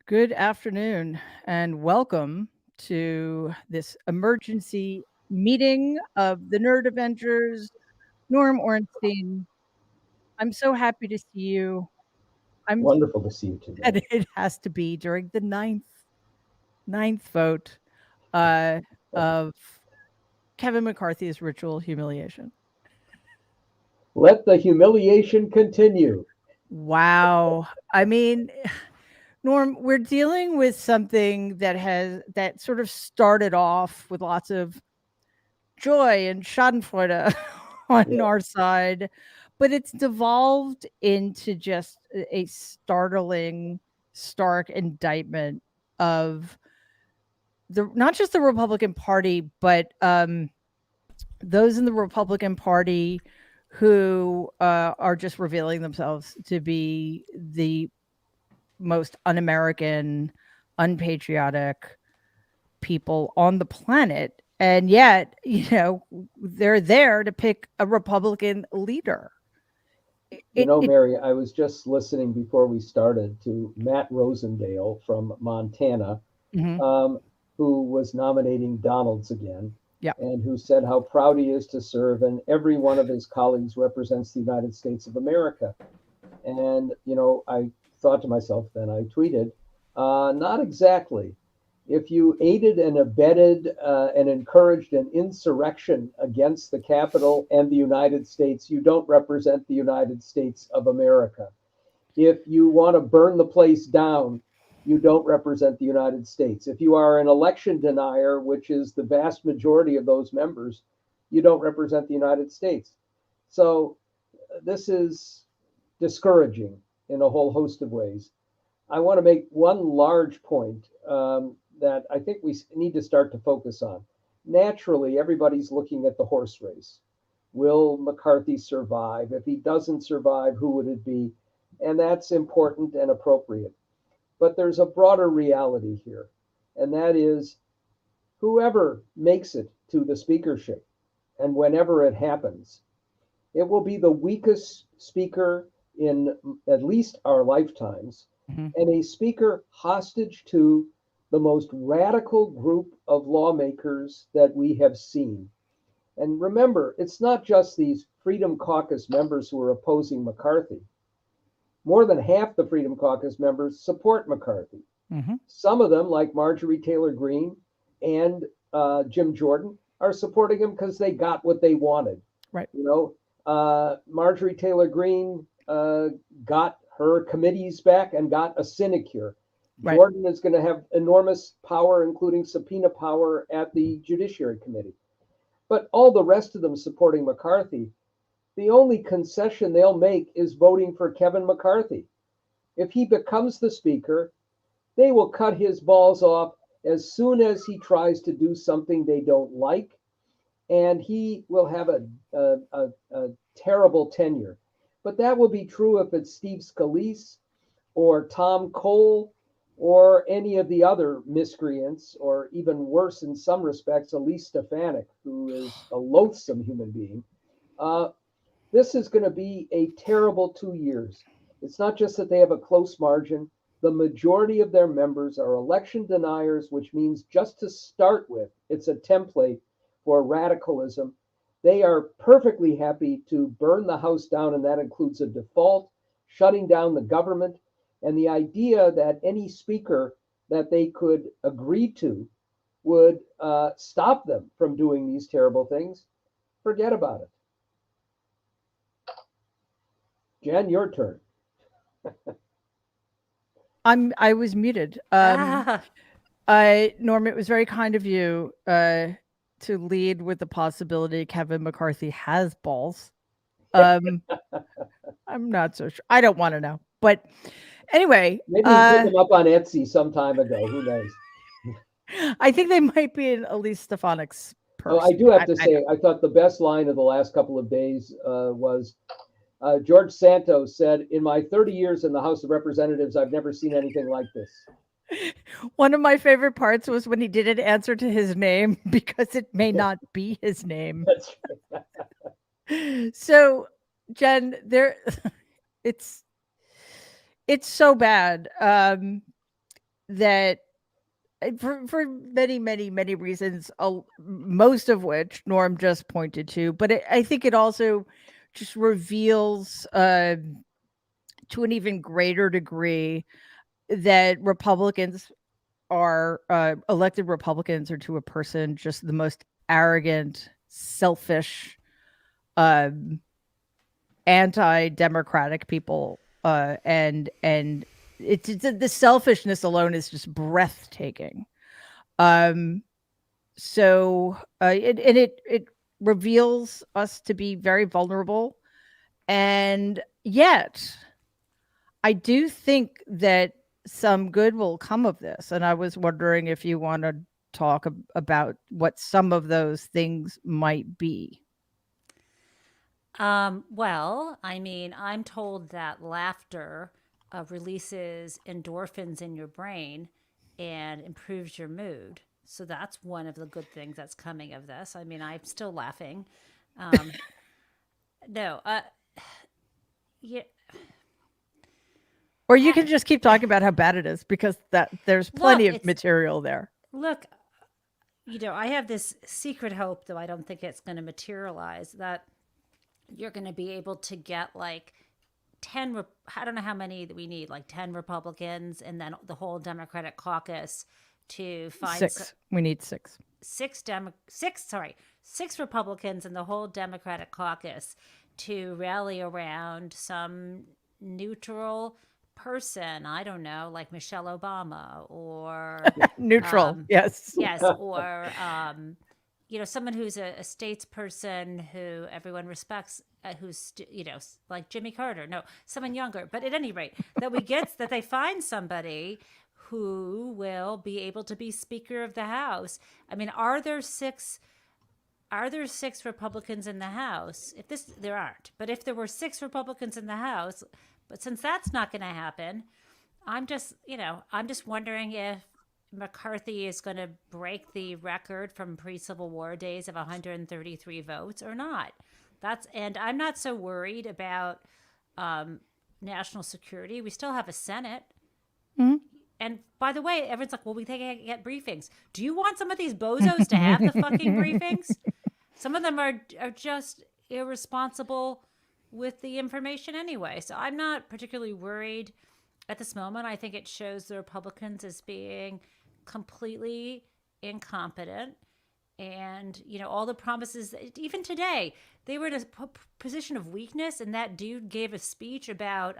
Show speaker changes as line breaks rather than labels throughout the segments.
Good afternoon and welcome to this emergency meeting of the Nerd Avengers. Norm Ornstein, I'm so happy to see you. I'm so
Wonderful to see you
glad
today.
it has to be during the ninth vote uh, of Kevin McCarthy's ritual humiliation.
Let the humiliation continue.
Wow. I mean, Norm, we're dealing with something that sort of started off with lots of joy and schadenfreude on
Yeah.
our side, but it's devolved into just a startling, stark indictment of the not just the Republican Party, but those in the Republican Party who are just revealing themselves to be the most un-American, unpatriotic people on the planet. And yet, they're there to pick a Republican leader. It
Mary, I was just listening before we started to Matt Rosendale from Montana,
mhm,
um, who was nominating Donalds again,
yeah.
and who said how proud he is to serve, and every one of his colleagues represents the United States of America. And, I thought to myself, then I tweeted, not exactly. If you aided and abetted and encouraged an insurrection against the Capitol and the United States, you don't represent the United States of America. If you want to burn the place down, you don't represent the United States. If you are an election denier, which is the vast majority of those members, you don't represent the United States. So this is discouraging in a whole host of ways. I want to make one large point that I think we need to start to focus on. Naturally, everybody's looking at the horse race. Will McCarthy survive? If he doesn't survive, who would it be? And that's important and appropriate. But there's a broader reality here, and that is whoever makes it to the speakership, and whenever it happens, it will be the weakest speaker in at least our lifetimes,
Mhm.
and a speaker hostage to the most radical group of lawmakers that we have seen. And remember, it's not just these Freedom Caucus members who are opposing McCarthy. More than half the Freedom Caucus members support McCarthy.
Mhm.
Some of them, like Marjorie Taylor Greene and Jim Jordan, are supporting him because they got what they wanted.
Right.
You know, Marjorie Taylor Greene got her committees back and got a sinecure.
Right.
Jordan is going to have enormous power, including subpoena power at the Judiciary Committee. But all the rest of them supporting McCarthy, the only concession they'll make is voting for Kevin McCarthy. If he becomes the speaker, they will cut his balls off as soon as he tries to do something they don't like, and he will have a terrible tenure. But that will be true if it's Steve Scalise or Tom Cole or any of the other miscreants, or even worse in some respects, Elise Stefanik, who is a loathsome human being. Uh, this is going to be a terrible 2 years. It's not just that they have a close margin. The majority of their members are election deniers, which means just to start with, it's a template for radicalism. They are perfectly happy to burn the house down, and that includes a default, shutting down the government, and the idea that any speaker that they could agree to would stop them from doing these terrible things. Forget about it. Jen, your turn.
I was muted.
Ah,
I Norm, it was very kind of you to lead with the possibility Kevin McCarthy has balls. Um I'm not so sure. I don't want to know. But anyway,
Maybe he put them up on Etsy some time ago. Who knows?
I think they might be in Elise Stefanik's
Oh,
purse.
I do have to
I
say, I thought the best line of the last couple of days was George Santos said, "In my 30 years in the House of Representatives, I've never seen anything like this."
One of my favorite parts was when he didn't answer to his name because it may not be his name.
That's
So, Jen, it's it's so bad. that for many, many, many reasons, most of which Norm just pointed to, but I think it also just reveals to an even greater degree that Republicans are elected Republicans are to a person just the most arrogant, selfish, um, anti-democratic people, and it's the selfishness alone is just breathtaking. Um, so it reveals us to be very vulnerable, and yet I do think that some good will come of this, and I was wondering if you want to talk about what some of those things might be.
Well, I mean, I'm told that laughter releases endorphins in your brain and improves your mood. So that's one of the good things that's coming of this. I mean, I'm still laughing. Um, no, yeah,
Or you
uh,
can just keep talking about how bad it is because that there's
look,
plenty of
it's
material there.
look. I have this secret hope, though I don't think it's going to materialize. That you're going to be able to get like 10 I don't know how many that we need, like 10 Republicans and then the whole Democratic caucus to find
6. We need 6.
six Republicans and the whole Democratic caucus to rally around some neutral person. I don't know, like Michelle Obama or
Neutral.
um,
Yes.
yes, or someone who's a statesperson who everyone respects, who's like Jimmy Carter. No, someone younger. But at any rate, that they find somebody who will be able to be Speaker of the House. I mean, are there six Republicans in the House? If this there aren't, but if there were six Republicans in the House, but since that's not going to happen, I'm just wondering if McCarthy is going to break the record from pre-Civil War days of 133 votes or not. And I'm not so worried about um, national security. We still have a Senate.
Mhm.
And by the way, everyone's like, well, we can't get briefings. Do you want some of these bozos to have the fucking briefings? Some of them are just irresponsible with the information anyway. So I'm not particularly worried at this moment. I think it shows the Republicans as being completely incompetent. And, all the promises, even today, they were in a position of weakness. And that dude gave a speech about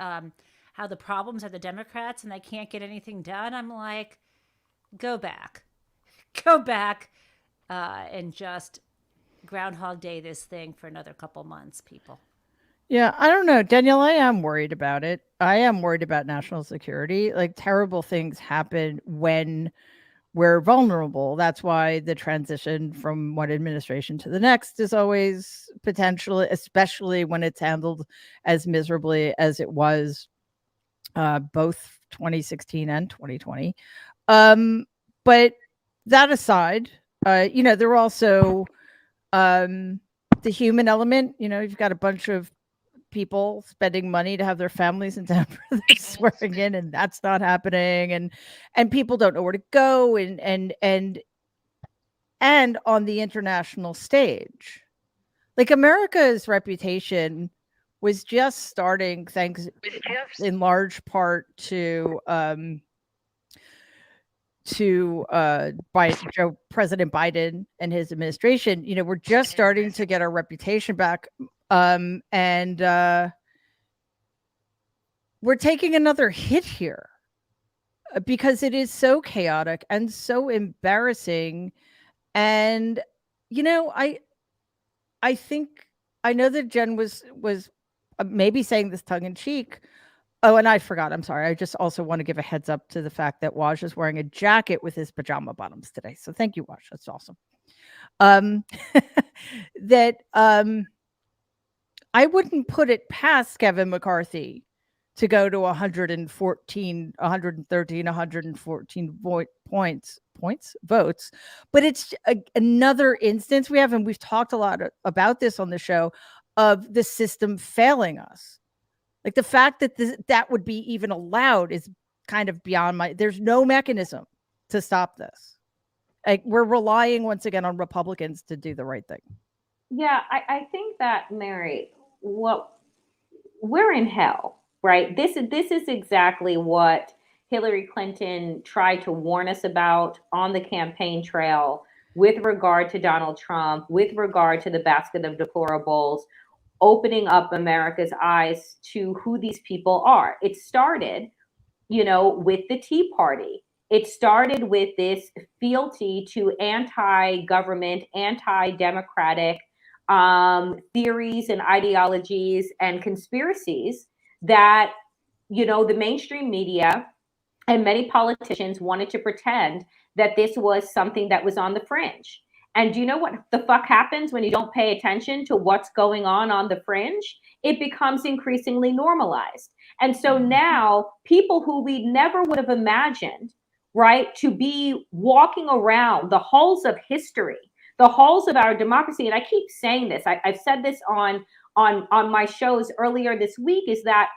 how the problems are the Democrats and they can't get anything done. I'm like, go back. Go back and just Groundhog Day this thing for another couple months, people.
Yeah, I don't know, Danielle, I am worried about it. I am worried about national security. Like, terrible things happen when we're vulnerable. That's why the transition from one administration to the next is always potentially, especially when it's handled as miserably as it was, both 2016 and 2020. Um, but that aside, there are also, um, the human element. You've got a bunch of people spending money to have their families in town for their swearing in, and that's not happening, and people don't know where to go, and on the international stage, like, America's reputation was just starting, thanks in large part to by Joe President Biden and his administration. We're just starting to get our reputation back, and we're taking another hit here, because it is so chaotic and so embarrassing. And I think, I know that Jen was maybe saying this tongue in cheek. Oh, and I forgot. I'm sorry. I just also want to give a heads up to the fact that Waj is wearing a jacket with his pajama bottoms today. So thank you, Waj. That's awesome. Um, that I wouldn't put it past Kevin McCarthy to go to 114, 113, 114 votes. But it's another instance we have, and we've talked a lot about this on the show, of the system failing us. Like, the fact that that would be even allowed is kind of beyond my there's no mechanism to stop this. Like, we're relying once again on Republicans to do the right thing.
Yeah, I think that, Mary, what we're in hell, right? This is exactly what Hillary Clinton tried to warn us about on the campaign trail with regard to Donald Trump, with regard to the basket of deplorables, opening up America's eyes to who these people are. It started, with the Tea Party. It started with this fealty to anti government, anti democratic theories and ideologies and conspiracies that, the mainstream media and many politicians wanted to pretend that this was something that was on the fringe. And do you know what the fuck happens when you don't pay attention to what's going on the fringe? It becomes increasingly normalized. And so now people who we never would have imagined, right, to be walking around the halls of history, the halls of our democracy, and I keep saying this, I've said this on my shows earlier this week, is that,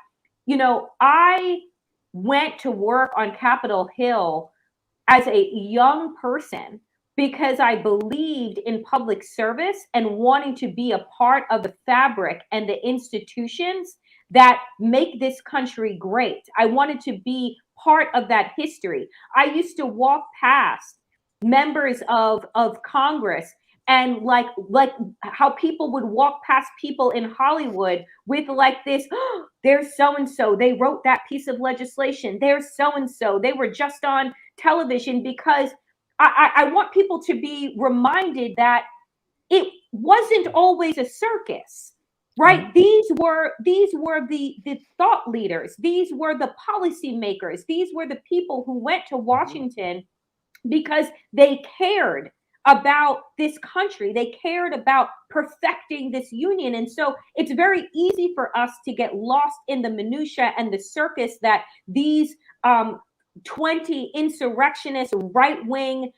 I went to work on Capitol Hill as a young person because I believed in public service and wanting to be a part of the fabric and the institutions that make this country great. I wanted to be part of that history. I used to walk past members of Congress and like how people would walk past people in Hollywood with like this, oh, there's so and so, they wrote that piece of legislation, there's so and so, they were just on television, because I want people to be reminded that it wasn't always a circus, right?
Mhm.
These were the thought leaders, these were the policymakers, these were the people who went to Washington because they cared about this country. They cared about perfecting this union. And so it's very easy for us to get lost in the minutia and the circus that these 20 insurrectionist, right wing,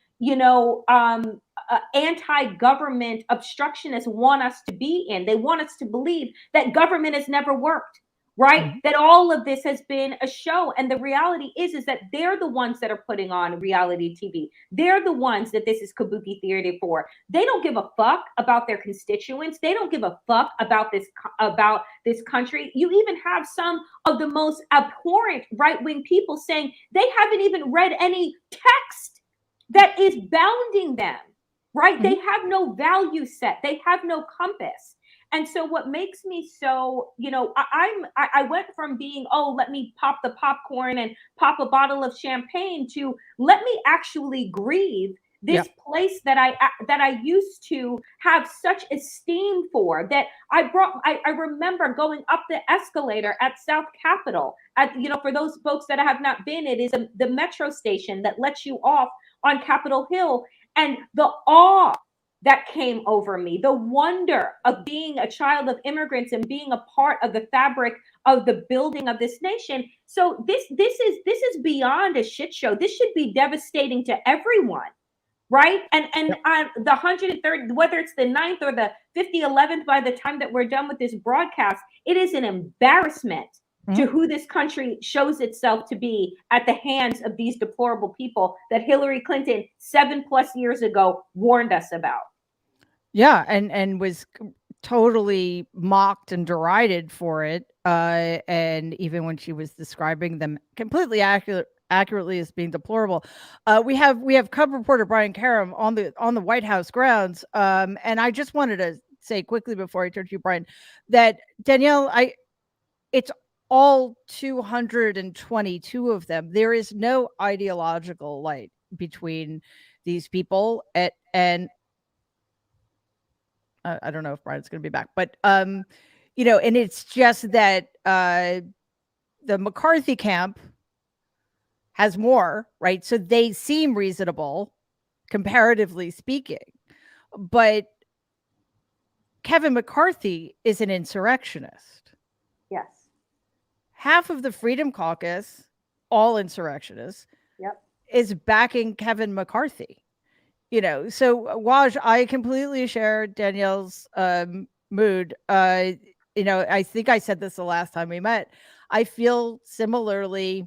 anti-government obstructionists want us to be in. They want us to believe that government has never worked, right?
Mhm.
That all of this has been a show. And the reality is that they're the ones that are putting on reality TV. They're the ones that this is kabuki theater for. They don't give a fuck about their constituents. They don't give a fuck about this country. You even have some of the most abhorrent right-wing people saying they haven't even read any text that is bounding them, right? They
Mhm.
have no value set. They have no compass. And so what makes me so, I went from being, oh, let me pop the popcorn and pop a bottle of champagne, to let me actually grieve
Yeah.
this place that I used to have such esteem for, that I remember going up the escalator at South Capitol, for those folks that have not been, it is the metro station that lets you off on Capitol Hill, and the awe that came over me, the wonder of being a child of immigrants and being a part of the fabric of the building of this nation. So this is beyond a shit show. This should be devastating to everyone, right? And
Yep.
on the 103rd, whether it's the ninth or the 5011th, by the time that we're done with this broadcast, it is an embarrassment to
Mhm.
who this country shows itself to be at the hands of these deplorable people that Hillary Clinton 7+ years ago warned us about.
Yeah, and was totally mocked and derided for it, and even when she was describing them completely accurately as being deplorable. We have cub reporter Brian Karem on the White House grounds, and I just wanted to say quickly before I turn to you, Brian, that Danielle, I it's all 222 of them. There is no ideological light between these people, and I don't know if Brian's going to be back, but and it's just that the McCarthy camp has more, right? So they seem reasonable, comparatively speaking, but Kevin McCarthy is an insurrectionist.
Yes.
Half of the Freedom Caucus, all insurrectionists,
Yep.
is backing Kevin McCarthy. So Waj, I completely share Danielle's mood. I think I said this the last time we met. I feel similarly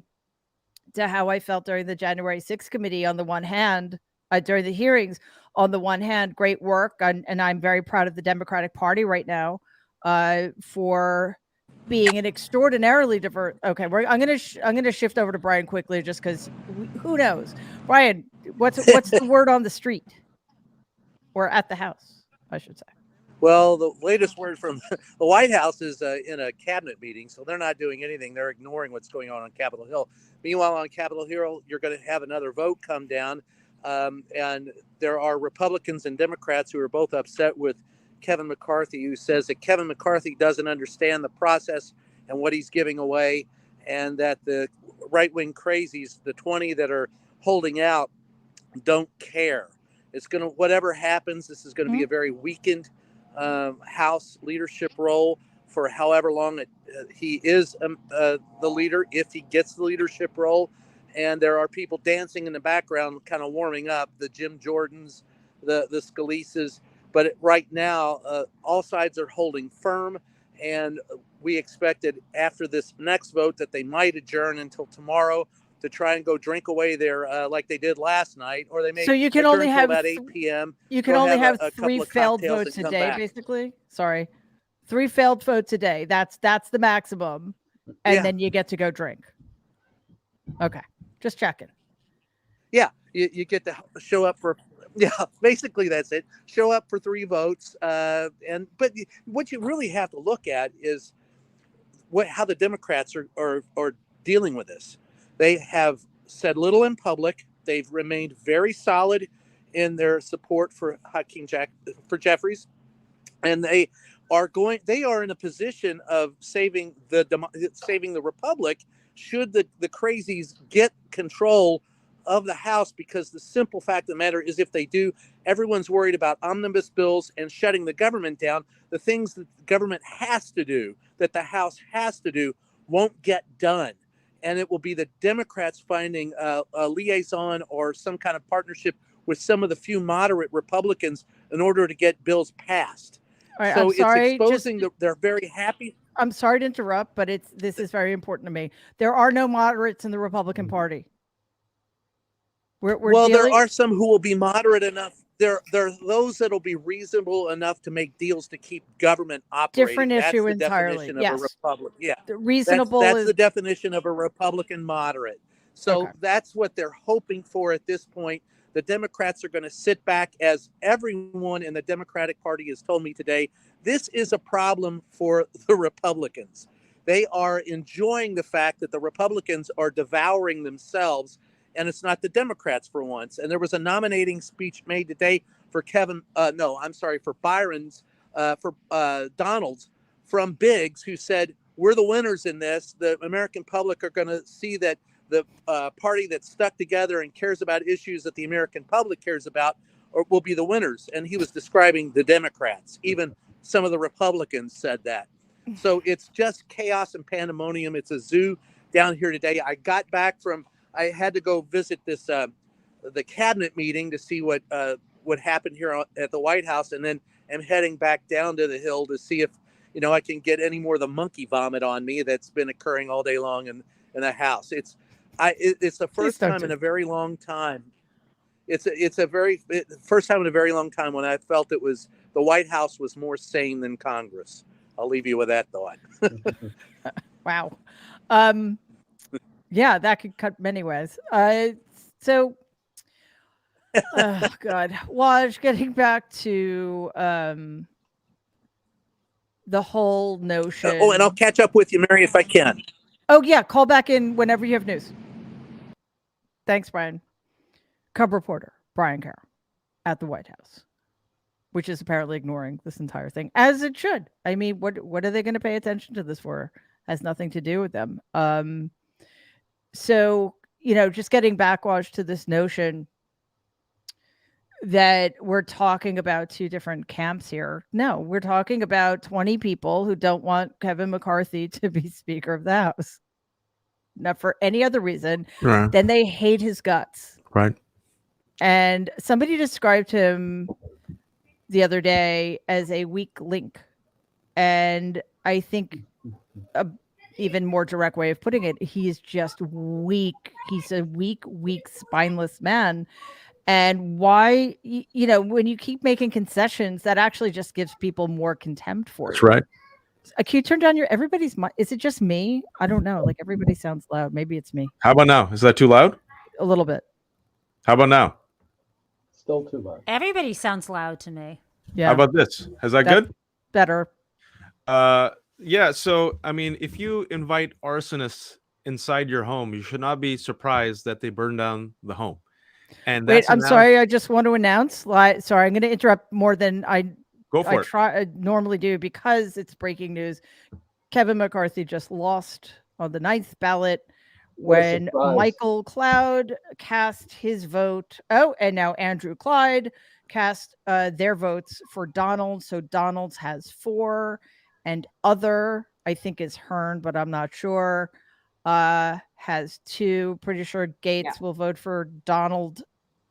to how I felt during the January 6th committee. On the one hand, during the hearings, on the one hand, great work, and I'm very proud of the Democratic Party right now for being an extraordinarily diverse. Okay, I'm gonna shift over to Brian quickly, just because who knows, Brian, what's the word on the street or at the House, I should say.
Well, the latest word from the White House is in a cabinet meeting, so they're not doing anything. They're ignoring what's going on Capitol Hill. Meanwhile, on Capitol Hill, you're going to have another vote come down, and there are Republicans and Democrats who are both upset with Kevin McCarthy, who says that Kevin McCarthy doesn't understand the process and what he's giving away, and that the right-wing crazies, the 20 that are holding out, don't care. It's going to, whatever happens, this is going to be a very weakened House leadership role for however long he is the leader, if he gets the leadership role. And there are people dancing in the background, kind of warming up, the Jim Jordans, the Scalises. But right now, all sides are holding firm. And we expected after this next vote that they might adjourn until tomorrow to try and go drink away their like they did last night, or they may
So you can
adjourn
only
till
have
about 8 p.m.
You can
go
only have
a
3
couple of
failed
cocktails
votes
and
a
come
day,
back.
basically. Sorry, 3 failed votes a day. That's the maximum, and
Yeah.
then you get to go drink. Okay, just checking.
Yeah, you get to show up for, yeah, basically that's it. Show up for 3 votes, but what you really have to look at is how the Democrats are dealing with this. They have said little in public. They've remained very solid in their support for for Jeffries, and they are in a position of saving the republic should the crazies get control of the House, because the simple fact of the matter is, if they do, everyone's worried about omnibus bills and shutting the government down. The things that the government has to do, that the House has to do, won't get done. And it will be the Democrats finding a liaison or some kind of partnership with some of the few moderate Republicans in order to get bills passed.
All right,
So
I'm
it's
sorry.
exposing they're very happy.
I'm sorry to interrupt, but this is very important to me. There are no moderates in the Republican Party.
There are some who will be moderate enough. There are those that will be reasonable enough to make deals to keep government operating.
Different
That's
issue
the
entirely.
definition of
Yes.
a Republican. Yeah,
reasonable
that's
is
the definition of a Republican moderate. So
Okay.
that's what they're hoping for at this point. The Democrats are going to sit back, as everyone in the Democratic Party has told me today. This is a problem for the Republicans. They are enjoying the fact that the Republicans are devouring themselves, and it's not the Democrats for once. And there was a nominating speech made today for for Byron's, for Donald's, from Biggs, who said, we're the winners in this. The American public are going to see that the party that's stuck together and cares about issues that the American public cares about will be the winners. And he was describing the Democrats. Even some of the Republicans said that. So it's just chaos and pandemonium. It's a zoo down here today. I had to go visit this the cabinet meeting to see what happened here at the White House, and then I'm heading back down to the Hill to see if I can get any more of the monkey vomit on me that's been occurring all day long in the House. It's the first time in a very long time. It's the first time in a very long time when I felt the White House was more sane than Congress. I'll leave you with that thought.
Wow. Yeah, that could cut many ways. So, oh God, Waj, getting back to the whole notion.
Oh, and I'll catch up with you, Mary, if I can.
Oh yeah, call back in whenever you have news. Thanks, Brian. Cub reporter Brian Karem at the White House, which is apparently ignoring this entire thing, as it should. I mean, what are they going to pay attention to this for? Has nothing to do with them. So, just getting backwash to this notion that we're talking about 2 different camps here. No, we're talking about 20 people who don't want Kevin McCarthy to be Speaker of the House. Not for any other reason than they hate his guts.
Right.
And somebody described him the other day as a weak link. And I think even more direct way of putting it. He is just weak. He's a weak, spineless man. And why, when you keep making concessions, that actually just gives people more contempt for
That's
you.
right.
Can you turn down everybody's mic? Is it just me? I don't know. Like everybody sounds loud. Maybe it's me.
How about now? Is that too loud?
A little bit.
How about now?
Still too loud.
Everybody sounds loud to me.
Yeah.
How about this? Is that good?
Better.
Yeah. So, I mean, if you invite arsonists inside your home, you should not be surprised that they burn down the home. And
Wait,
that's
I'm sorry. I just want to announce. Sorry, I'm going to interrupt more than I normally do because it's breaking news. Kevin McCarthy just lost on the 9th ballot when Michael Cloud cast his vote. Oh, and now Andrew Clyde cast their votes for Donald. So Donald's has 4, and other, I think, is Hearn, but I'm not sure. Has 2. Pretty sure Gates will vote for Donald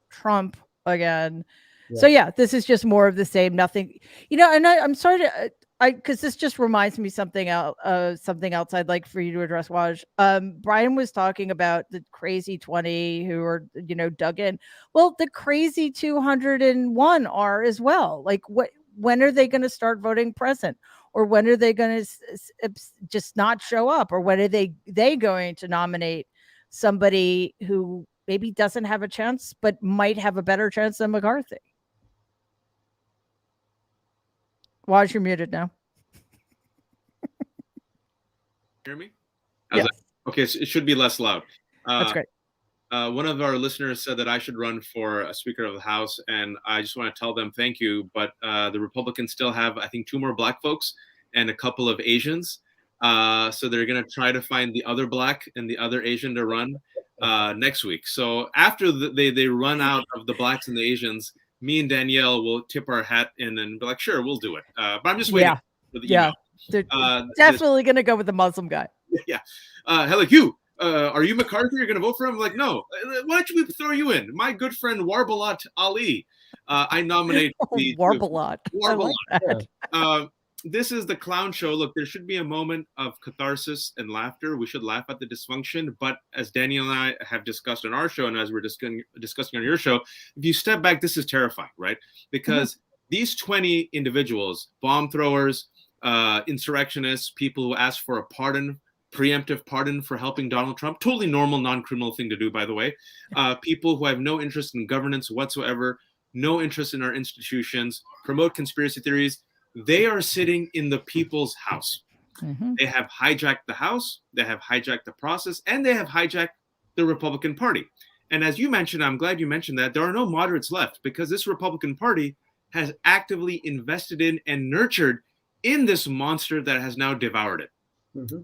Trump again. Yeah. So yeah, this is just more of the same. Nothing, and I'm sorry to, because this just reminds me something else I'd like for you to address, Waj. Brian was talking about the crazy 20 who are, dug in. Well, the crazy 201 are as well. Like, when are they going to start voting present? Or when are they going to just not show up? Or when are they going to nominate somebody who maybe doesn't have a chance, but might have a better chance than McCarthy? Waj, you're muted now.
Hear me?
Yes.
Okay, so it should be less loud.
That's great.
One of our listeners said that I should run for a Speaker of the House, and I just want to tell them thank you. But the Republicans still have, I think, 2 more Black folks and a couple of Asians. So they're going to try to find the other Black and the other Asian to run next week. So after they run out of the Blacks and the Asians, me and Danielle will tip our hat in and be like, sure, we'll do it. But I'm just waiting for the email.
They're definitely going to go with the Muslim guy.
Yeah. Hello, Hugh. Are you McCarthy? You're going to vote for him? I'm like, no. Why don't we throw you in? My good friend Wajahat Ali. I nominate
Wajahat.
This is the clown show. Look, there should be a moment of catharsis and laughter. We should laugh at the dysfunction. But as Daniel and I have discussed on our show, and as we're discussing on your show, if you step back, this is terrifying, right? Because these 20 individuals, bomb throwers, insurrectionists, people who asked for a pardon, preemptive pardon for helping Donald Trump, totally normal, non-criminal thing to do, by the way. People who have no interest in governance whatsoever, no interest in our institutions, promote conspiracy theories. They are sitting in the people's house. They have hijacked the House, they have hijacked the process, and they have hijacked the Republican Party. And as you mentioned, I'm glad you mentioned that, there are no moderates left because this Republican Party has actively invested in and nurtured in this monster that has now devoured it.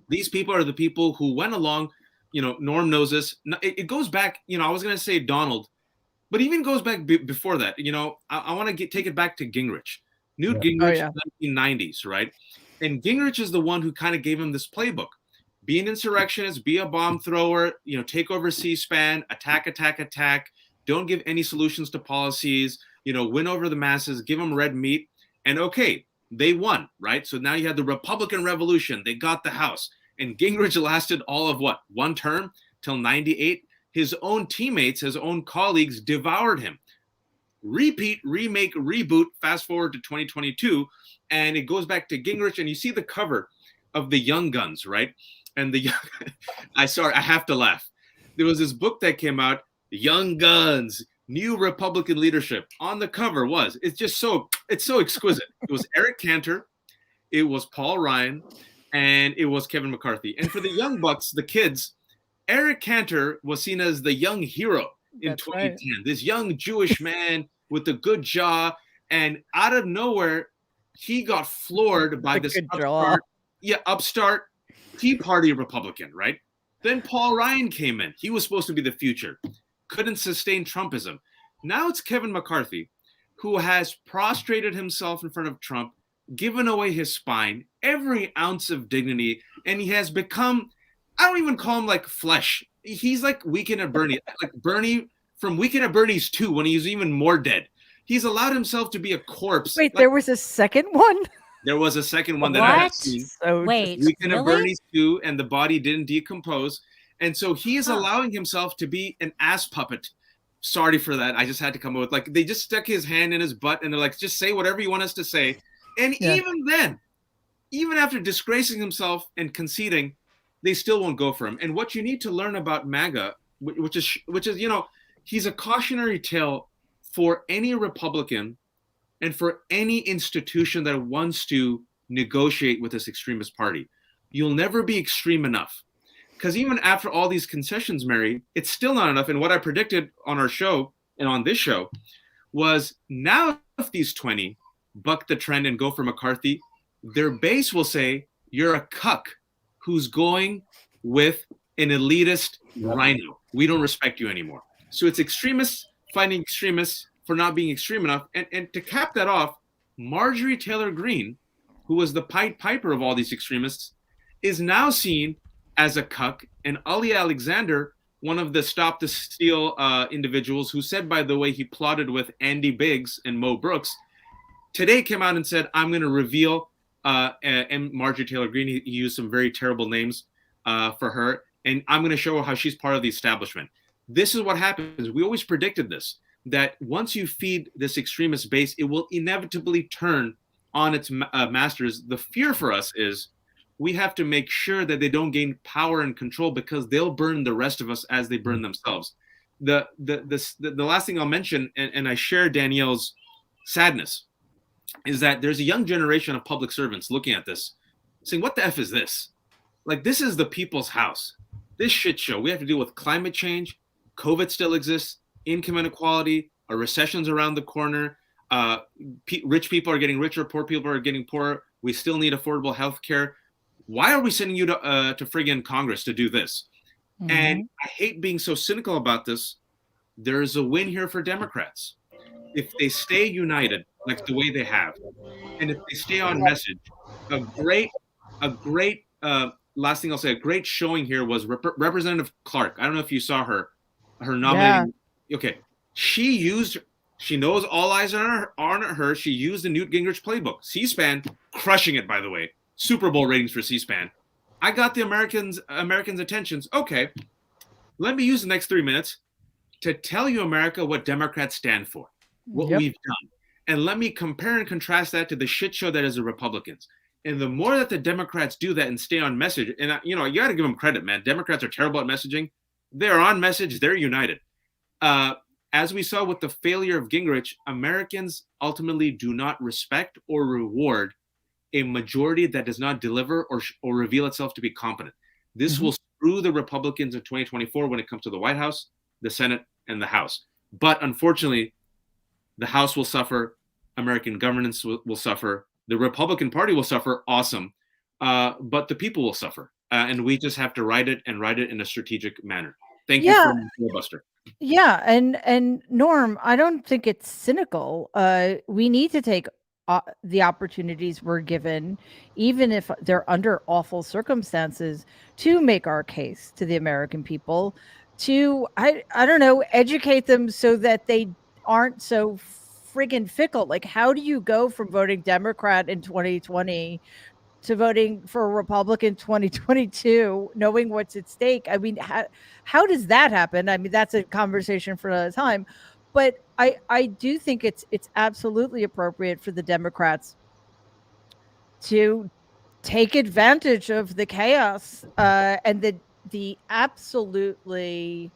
These people are the people who went along, Norm knows this. It goes back, I was going to say Donald, but even goes back before that. I want to take it back to Gingrich. Newt Gingrich, 1990s, right? And Gingrich is the one who kind of gave him this playbook. Be an insurrectionist, be a bomb thrower, take over C-SPAN, attack. Don't give any solutions to policies, win over the masses, give them red meat. And okay, they won, right? So now you had the Republican Revolution. They got the House. And Gingrich lasted all of what? 1 term till 98. His own teammates, his own colleagues devoured him. Repeat, remake, reboot, fast forward to 2022. And it goes back to Gingrich. And you see the cover of the Young Guns, right? And I have to laugh. There was this book that came out, Young Guns, New Republican Leadership. On the cover it's so exquisite. It was Eric Cantor, it was Paul Ryan, and it was Kevin McCarthy. And for the young bucks, the kids, Eric Cantor was seen as the young hero in
That's
2010.
right.
This young Jewish man with a good jaw, and out of nowhere, he got floored by this upstart Tea Party Republican, right? Then Paul Ryan came in. He was supposed to be the future. Couldn't sustain Trumpism. Now it's Kevin McCarthy, who has prostrated himself in front of Trump, given away his spine, every ounce of dignity, and he has become, I don't even call him like flesh. He's like Weekend at Bernie, like Bernie from Weekend at Bernie's 2, when he's even more dead. He's allowed himself to be a corpse.
Wait, there was a second one?
There was a second one that I have
What?
seen.
So
Wait,
Weekend of
really?
Bernie's 2, and the body didn't decompose. And so he is
Huh.
allowing himself to be an ass puppet. Sorry for that. I just had to come up with, like, they just stuck his hand in his butt and they're like, just say whatever you want us to say. And
Yeah.
even then, even after disgracing himself and conceding, they still won't go for him. And what you need to learn about MAGA, which is, you know, he's a cautionary tale for any Republican and for any institution that wants to negotiate with this extremist party. You'll never be extreme enough. Because even after all these concessions, Mary, it's still not enough. And what I predicted on our show and on this show was, now if these 20 buck the trend and go for McCarthy, their base will say, you're a cuck who's going with an elitist rhino. We don't respect you anymore. So it's extremists fighting extremists for not being extreme enough. And to cap that off, Marjorie Taylor Greene, who was the Pied Piper of all these extremists, is now seen as a cuck. And Ali Alexander, one of the Stop the Steal individuals, who said, by the way, he plotted with Andy Biggs and Mo Brooks, today came out and said, I'm going to reveal and Marjorie Taylor Greene. He used some very terrible names for her. And I'm going to show her how she's part of the establishment. This is what happens. We always predicted this, that once you feed this extremist base, it will inevitably turn on its masters. The fear for us is we have to make sure that they don't gain power and control, because they'll burn the rest of us as they burn themselves. The last thing I'll mention, and I share Danielle's sadness, is that there's a young generation of public servants looking at this saying, what the F is this? Like, this is the people's house. This shit show. We have to deal with climate change. COVID still exists. Income inequality. A recession's around the corner. Rich people are getting richer. Poor people are getting poorer. We still need affordable health care. Why are we sending you to friggin' Congress to do this? Mm-hmm. And I hate being so cynical about this. There's a win here for Democrats. If they stay united, like the way they have, and if they stay on message, a great last thing I'll say, a great showing here was Representative Clark. I don't know if you saw her nominating. Yeah. Okay. She knows all eyes are on her. She used the Newt Gingrich playbook. C-SPAN, crushing it, by the way. Super Bowl ratings for C-SPAN. I got the Americans' attentions. Okay. Let me use the next 3 minutes to tell you, America, what Democrats stand for, what we've done. And let me compare and contrast that to the shit show that is the Republicans. And the more that the Democrats do that and stay on message, and you got to give them credit, man. Democrats are terrible at messaging. They're on message. They're united. As we saw with the failure of Gingrich, Americans ultimately do not respect or reward a majority that does not deliver or reveal itself to be competent. This will screw the Republicans in 2024 when it comes to the White House, the Senate, and the House. But unfortunately, the House will suffer. American governance will suffer. The Republican Party will suffer. Awesome. But the people will suffer. And we just have to write it in a strategic manner. Thank you for filibuster.
Yeah. And Norm, I don't think it's cynical. We need to take the opportunities we're given, even if they're under awful circumstances, to make our case to the American people, to, I don't know, educate them so that they aren't so friggin' fickle. Like, how do you go from voting Democrat in 2020 to voting for a Republican 2022, knowing what's at stake? I mean, how does that happen? I mean, that's a conversation for another time. But I do think it's absolutely appropriate for the Democrats to take advantage of the chaos and the absolutely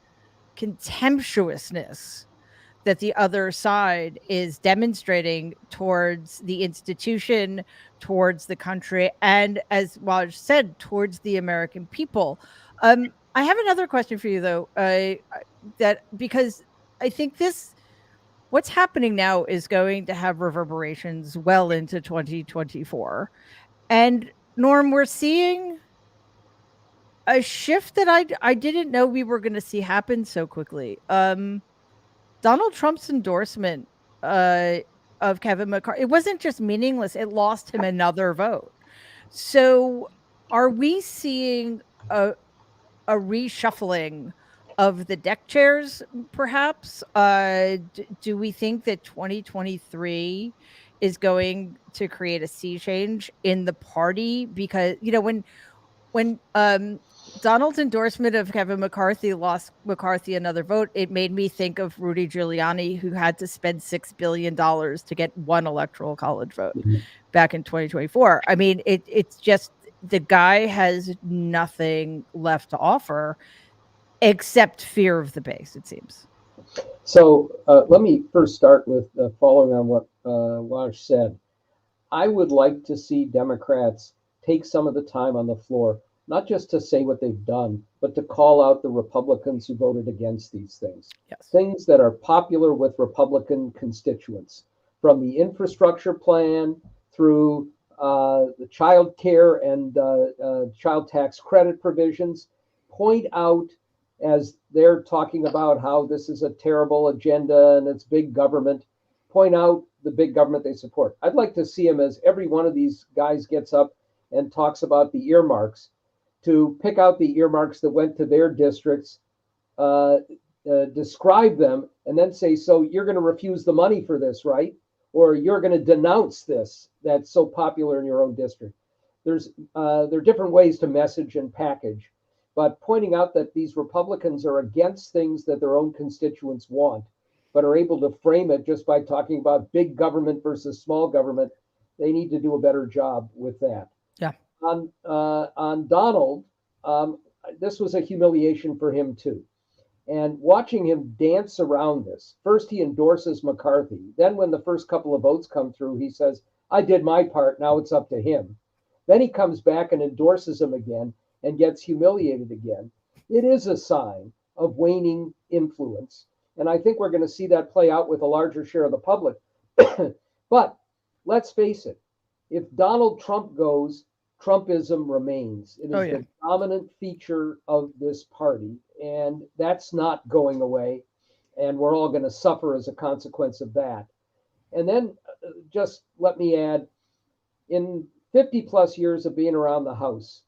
contemptuousness that the other side is demonstrating towards the institution, towards the country, and, as Waj said, towards the American people. I have another question for you, though, that because I think what's happening now is going to have reverberations well into 2024. And Norm, we're seeing a shift that I didn't know we were going to see happen so quickly. Donald Trump's endorsement of Kevin McCarthy, it wasn't just meaningless, it lost him another vote. So are we seeing a reshuffling of the deck chairs, perhaps? Do we think that 2023 is going to create a sea change in the party because when Donald's endorsement of Kevin McCarthy lost McCarthy another vote, it made me think of Rudy Giuliani, who had to spend $6 billion to get one electoral college vote back in 2024. I mean, it's just the guy has nothing left to offer except fear of the base, it seems.
So let me first start with following on what Waj said. I would like to see Democrats take some of the time on the floor, not just to say what they've done, but to call out the Republicans who voted against these things.
Yes.
Things that are popular with Republican constituents, from the infrastructure plan through the child care and child tax credit provisions. Point out, as they're talking about how this is a terrible agenda and it's big government, point out the big government they support. I'd like to see them, as every one of these guys gets up and talks about the earmarks, to pick out the earmarks that went to their districts, describe them, and then say, so you're going to refuse the money for this, right? Or you're going to denounce this that's so popular in your own district. There are different ways to message and package, but pointing out that these Republicans are against things that their own constituents want, but are able to frame it just by talking about big government versus small government, they need to do a better job with that.
Yeah.
On Donald, this was a humiliation for him too. And watching him dance around this, first he endorses McCarthy. Then when the first couple of votes come through, he says, I did my part, now it's up to him. Then he comes back and endorses him again and gets humiliated again. It is a sign of waning influence. And I think we're going to see that play out with a larger share of the public. But let's face it, if Donald Trump goes, Trumpism remains. It is the dominant feature of this party, and that's not going away. And we're all going to suffer as a consequence of that. And then just let me add, in 50 plus years of being around the House,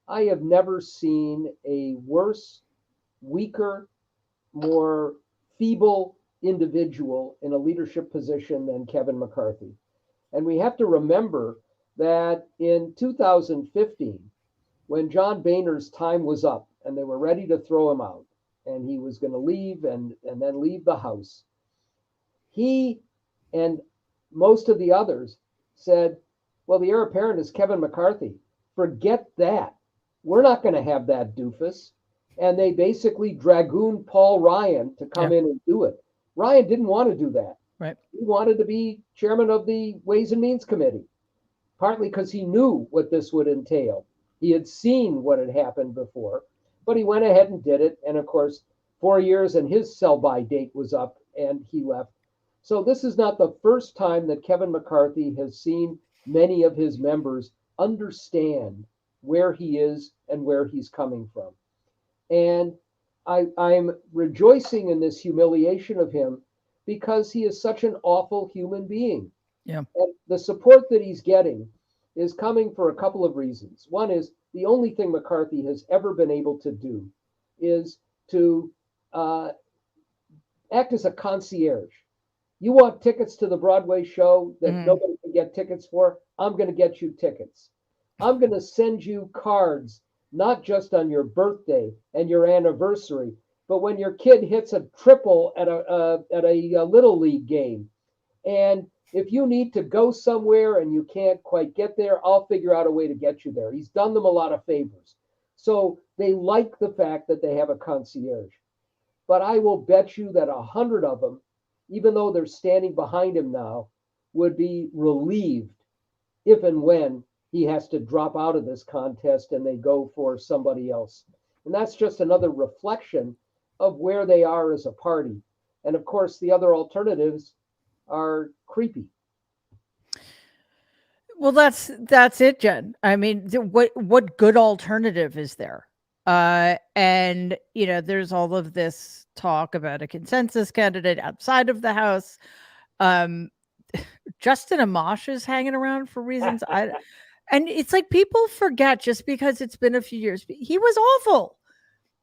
I have never seen a worse, weaker, more feeble individual in a leadership position than Kevin McCarthy. And we have to remember that in 2015, when John Boehner's time was up and they were ready to throw him out and he was going to leave and then leave the House, he and most of the others said, well, the heir apparent is Kevin McCarthy. Forget that. We're not going to have that doofus. And they basically dragooned Paul Ryan to come in and do it. Ryan didn't want to do that.
Right.
He wanted to be chairman of the Ways and Means Committee, partly because he knew what this would entail. He had seen what had happened before, but he went ahead and did it. And of course, 4 years and his sell-by date was up and he left. So this is not the first time that Kevin McCarthy has seen many of his members understand where he is and where he's coming from. And I'm rejoicing in this humiliation of him because he is such an awful human being.
Yeah.
And the support that he's getting is coming for a couple of reasons. One is the only thing McCarthy has ever been able to do is to act as a concierge. You want tickets to the Broadway show that nobody can get tickets for? I'm going to get you tickets. I'm going to send you cards, not just on your birthday and your anniversary, but when your kid hits a triple at a Little League game. And if you need to go somewhere and you can't quite get there, I'll figure out a way to get you there. He's done them a lot of favors. So they like the fact that they have a concierge. But I will bet you that 100 of them, even though they're standing behind him now, would be relieved if and when he has to drop out of this contest and they go for somebody else. And that's just another reflection of where they are as a party. And of course, the other alternatives are creepy.
Well, that's it, Jen. I mean, what good alternative is there? And there's all of this talk about a consensus candidate outside of the House. Justin Amash is hanging around for reasons and it's like people forget just because it's been a few years. He was awful.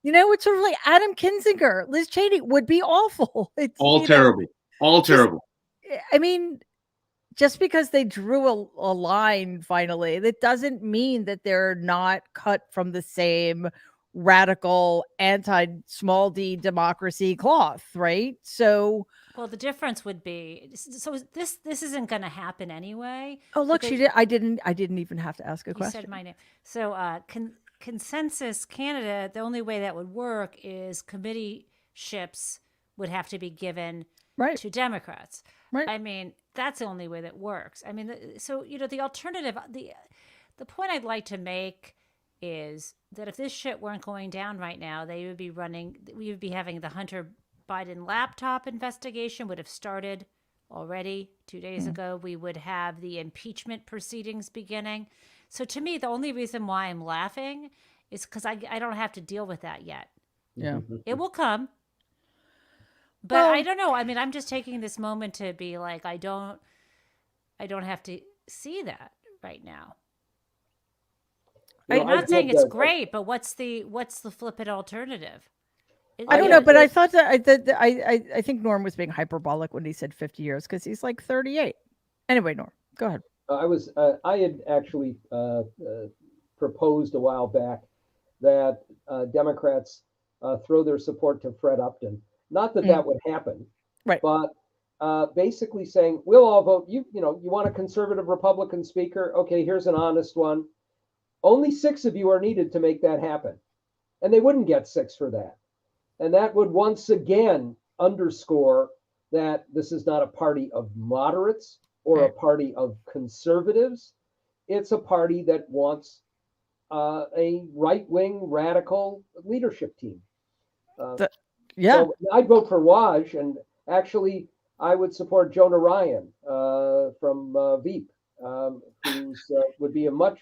It's sort of like Adam Kinzinger, Liz Cheney would be awful. It's
all terrible. All terrible.
I mean, just because they drew a line finally, that doesn't mean that they're not cut from the same radical anti small d democracy cloth, right? So,
Well, the difference would be so this isn't going to happen anyway.
oh look, she
because
did. I didn't even have to ask a
You said
question.
my name. So, consensus Canada, the only way that would work is committee ships would have to be given
Right,
to Democrats.
right.
I mean, that's the only way that works. I mean, so the alternative, the point I'd like to make is that if this shit weren't going down right now, we would be having the Hunter Biden laptop investigation would have started already 2 days ago. We would have the impeachment proceedings beginning. So to me, the only reason why I'm laughing is because I don't have to deal with that yet.
Yeah.
It will come. But
Well,
I don't know. I mean, I'm just taking this moment to be like, I don't have to see that right now. I'm not saying it's great, but what's the flippant alternative?
I don't know, but I thought I think Norm was being hyperbolic when he said 50 years because he's like 38. Anyway, Norm, go ahead.
I had actually proposed a while back that Democrats throw their support to Fred Upton. Not that that would happen,
Right.
but basically saying we'll all vote. You want a conservative Republican speaker? Okay, here's an honest one. Only 6 of you are needed to make that happen, and they wouldn't get 6 for that. And that would once again underscore that this is not a party of moderates or a party of conservatives. It's a party that wants a right-wing radical leadership team.
Yeah.
So I'd vote for Waj, and actually I would support Jonah Ryan from Veep, who would be a much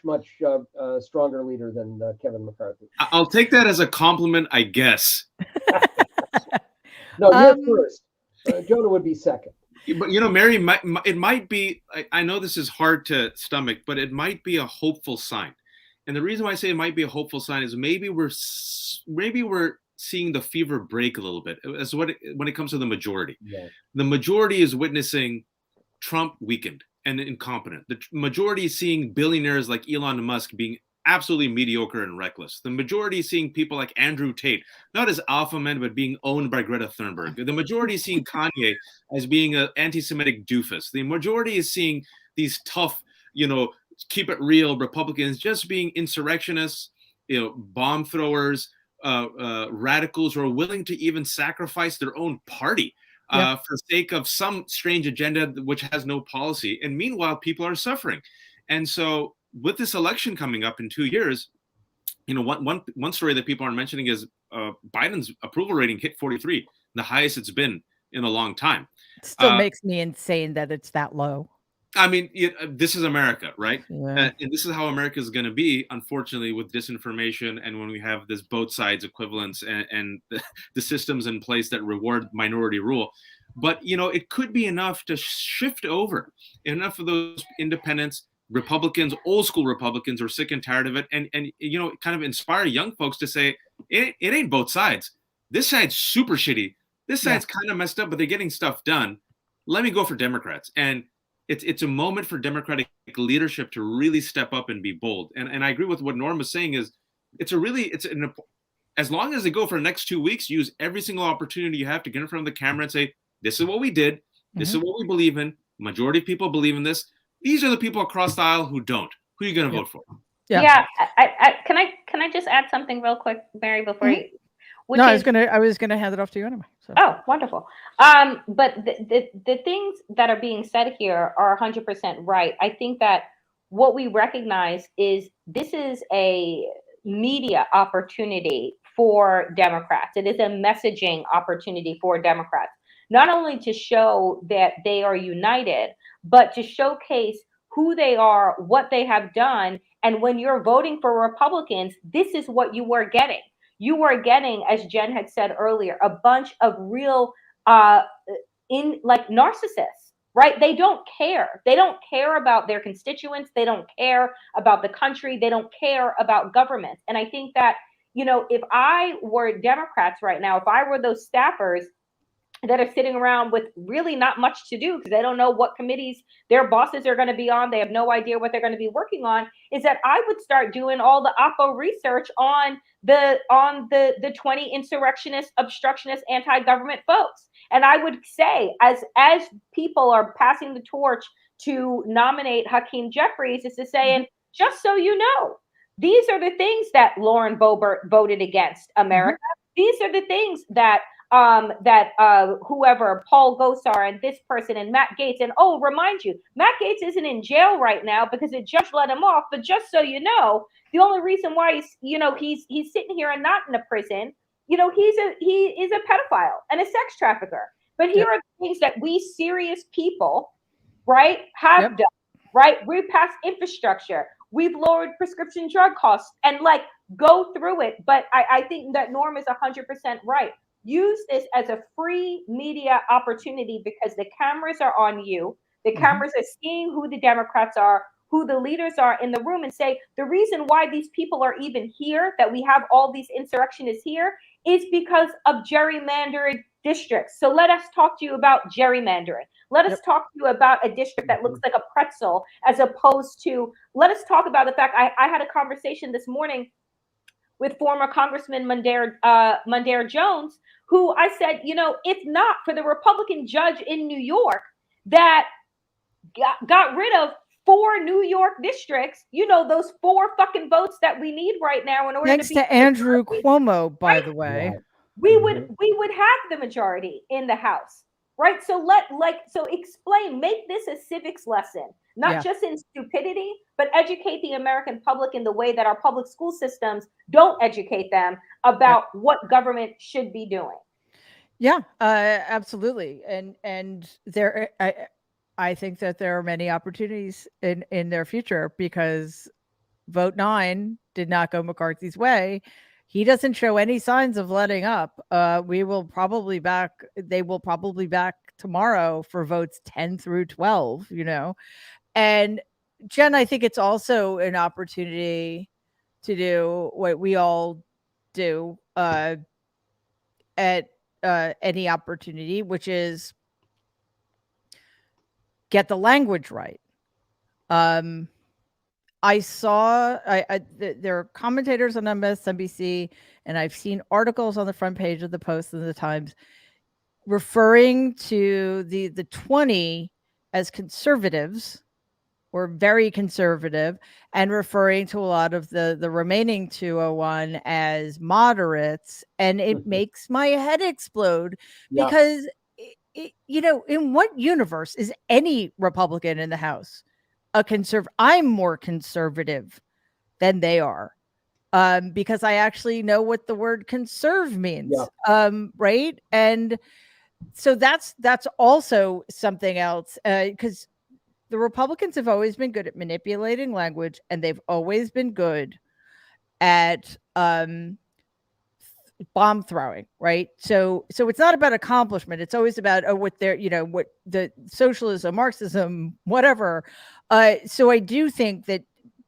stronger leader than Kevin McCarthy.
I'll take that as a compliment, I guess.
No, you're first. Jonah would be second.
But Mary, it might be. I know this is hard to stomach, but it might be a hopeful sign. And the reason why I say it might be a hopeful sign is maybe we're seeing the fever break a little bit as when it comes to the majority.
Yeah.
The majority is witnessing Trump weakened and incompetent. The majority is seeing billionaires like Elon Musk being absolutely mediocre and reckless. The majority is seeing people like Andrew Tate, not as alpha men, but being owned by Greta Thunberg. The majority is seeing Kanye as being an anti-Semitic doofus. The majority is seeing these tough, keep it real Republicans just being insurrectionists, bomb throwers, radicals who are willing to even sacrifice their own party for the sake of some strange agenda which has no policy. And meanwhile, people are suffering. And so with this election coming up in 2 years, one story that people aren't mentioning is Biden's approval rating hit 43, the highest it's been in a long time.
It still makes me insane that it's that low.
I mean, this is America, right?
Yeah.
And this is how America is going to be, unfortunately, with disinformation and when we have this both sides equivalence and the systems in place that reward minority rule. But, it could be enough to shift over. Enough of those independents, Republicans, old school Republicans are sick and tired of it. And kind of inspire young folks to say, it ain't both sides. This side's super shitty. This side's kind of messed up, but they're getting stuff done. Let me go for Democrats. And it's a moment for Democratic leadership to really step up and be bold. And I agree with what Norm was saying is as long as they go for the next 2 weeks, use every single opportunity you have to get in front of the camera and say, this is what we did. This is what we believe in. Majority of people believe in this. These are the people across the aisle who don't. Who are you going to vote for?
Yeah. Can I just add something real quick, Mary, before you?
No, I was gonna hand it off to you anyway. So.
Oh, wonderful. But the things that are being said here are 100% right. I think that what we recognize is this is a media opportunity for Democrats. It is a messaging opportunity for Democrats, not only to show that they are united, but to showcase who they are, what they have done. And when you're voting for Republicans, this is what you are getting. You are getting, as Jen had said earlier, a bunch of real narcissists, right? They don't care. They don't care about their constituents. They don't care about the country. They don't care about government. And I think that, if I were Democrats right now, if I were those staffers, that are sitting around with really not much to do because they don't know what committees their bosses are going to be on. They have no idea what they're going to be working on. Is that I would start doing all the oppo research on the 20 insurrectionist, obstructionist, anti-government folks. And I would say, as people are passing the torch to nominate Hakeem Jeffries, is to saying, just so you know, these are the things that Lauren Boebert voted against, America. These are the things that whoever Paul Gosar and this person and Matt Gaetz, and remind you, Matt Gaetz isn't in jail right now because the judge let him off. But just so you know, the only reason why he's sitting here and not in a prison, he is a pedophile and a sex trafficker. But here are the things that we serious people, right, have done. Right, we passed infrastructure. We've lowered prescription drug costs, and like go through it. But I think that Norm is 100% right. Use this as a free media opportunity because the cameras are on you. The cameras are seeing who the Democrats are, who the leaders are in the room, and say the reason why these people are even here, that we have all these insurrectionists here, is because of gerrymandered districts. So let us talk to you about gerrymandering. Let us talk to you about a district that looks like a pretzel, as opposed to, let us talk about the fact I had a conversation this morning with former Congressman Mondaire Jones, who I said, if not for the Republican judge in New York that got rid of 4 New York districts, those 4 fucking votes that we need right now in order
Thanks to Andrew Cuomo, by the way.
We would have the majority in the House. Right. So explain, make this a civics lesson, not just in stupidity, but educate the American public in the way that our public school systems don't educate them about what government should be doing.
Yeah, absolutely. And there, I think that there are many opportunities in their future because vote 9 did not go McCarthy's way. He doesn't show any signs of letting up. They will probably back tomorrow for votes 10 through 12, And Jen, I think it's also an opportunity to do what we all do at any opportunity, which is get the language right. I saw there are commentators on MSNBC, and I've seen articles on the front page of the Post and the Times referring to the 20 as conservatives or very conservative, and referring to a lot of the remaining 201 as moderates, and it makes my head explode because in what universe is any Republican in the House a conservative? I'm more conservative than they are, because I actually know what the word conserve means, right? And so that's also something else, because the Republicans have always been good at manipulating language, and they've always been good at bomb throwing, right? So it's not about accomplishment. It's always about what they're, what the socialism, Marxism, whatever. So I do think that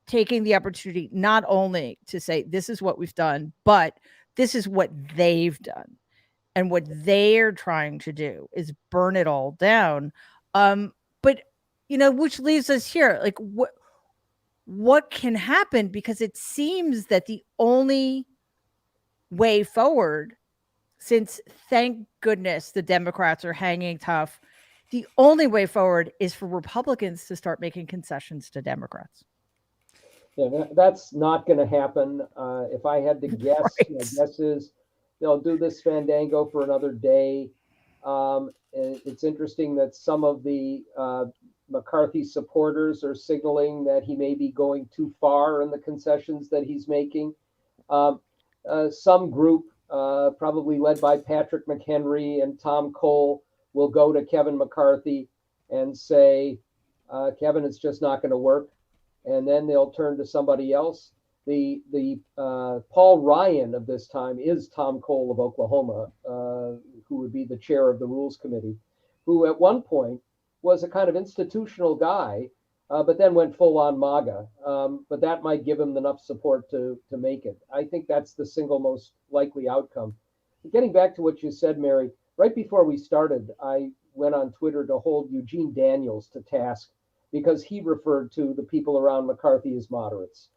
taking the opportunity not only to say this is what we've done, but this is what they've done, and what they're trying to do is burn it all down. But which leaves us here, like what can happen, because it seems that the only way forward, since thank goodness the Democrats are hanging tough, the only way forward is for Republicans to start making concessions to Democrats.
Yeah, that's not going to happen. If I had to guess, my guess is they'll do this fandango for another day. It's interesting that some of the McCarthy supporters are signaling that he may be going too far in the concessions that he's making. Some group, probably led by Patrick McHenry and Tom Cole, will go to Kevin McCarthy and say, Kevin, it's just not going to work. And then they'll turn to somebody else. The Paul Ryan of this time is Tom Cole of Oklahoma, who would be the chair of the Rules Committee, who at one point was a kind of institutional guy, but then went full on MAGA. But that might give him enough support to make it. I think that's the single most likely outcome. Getting back to what you said, Mary, right before we started, I went on Twitter to hold Eugene Daniels to task because he referred to the people around McCarthy as moderates.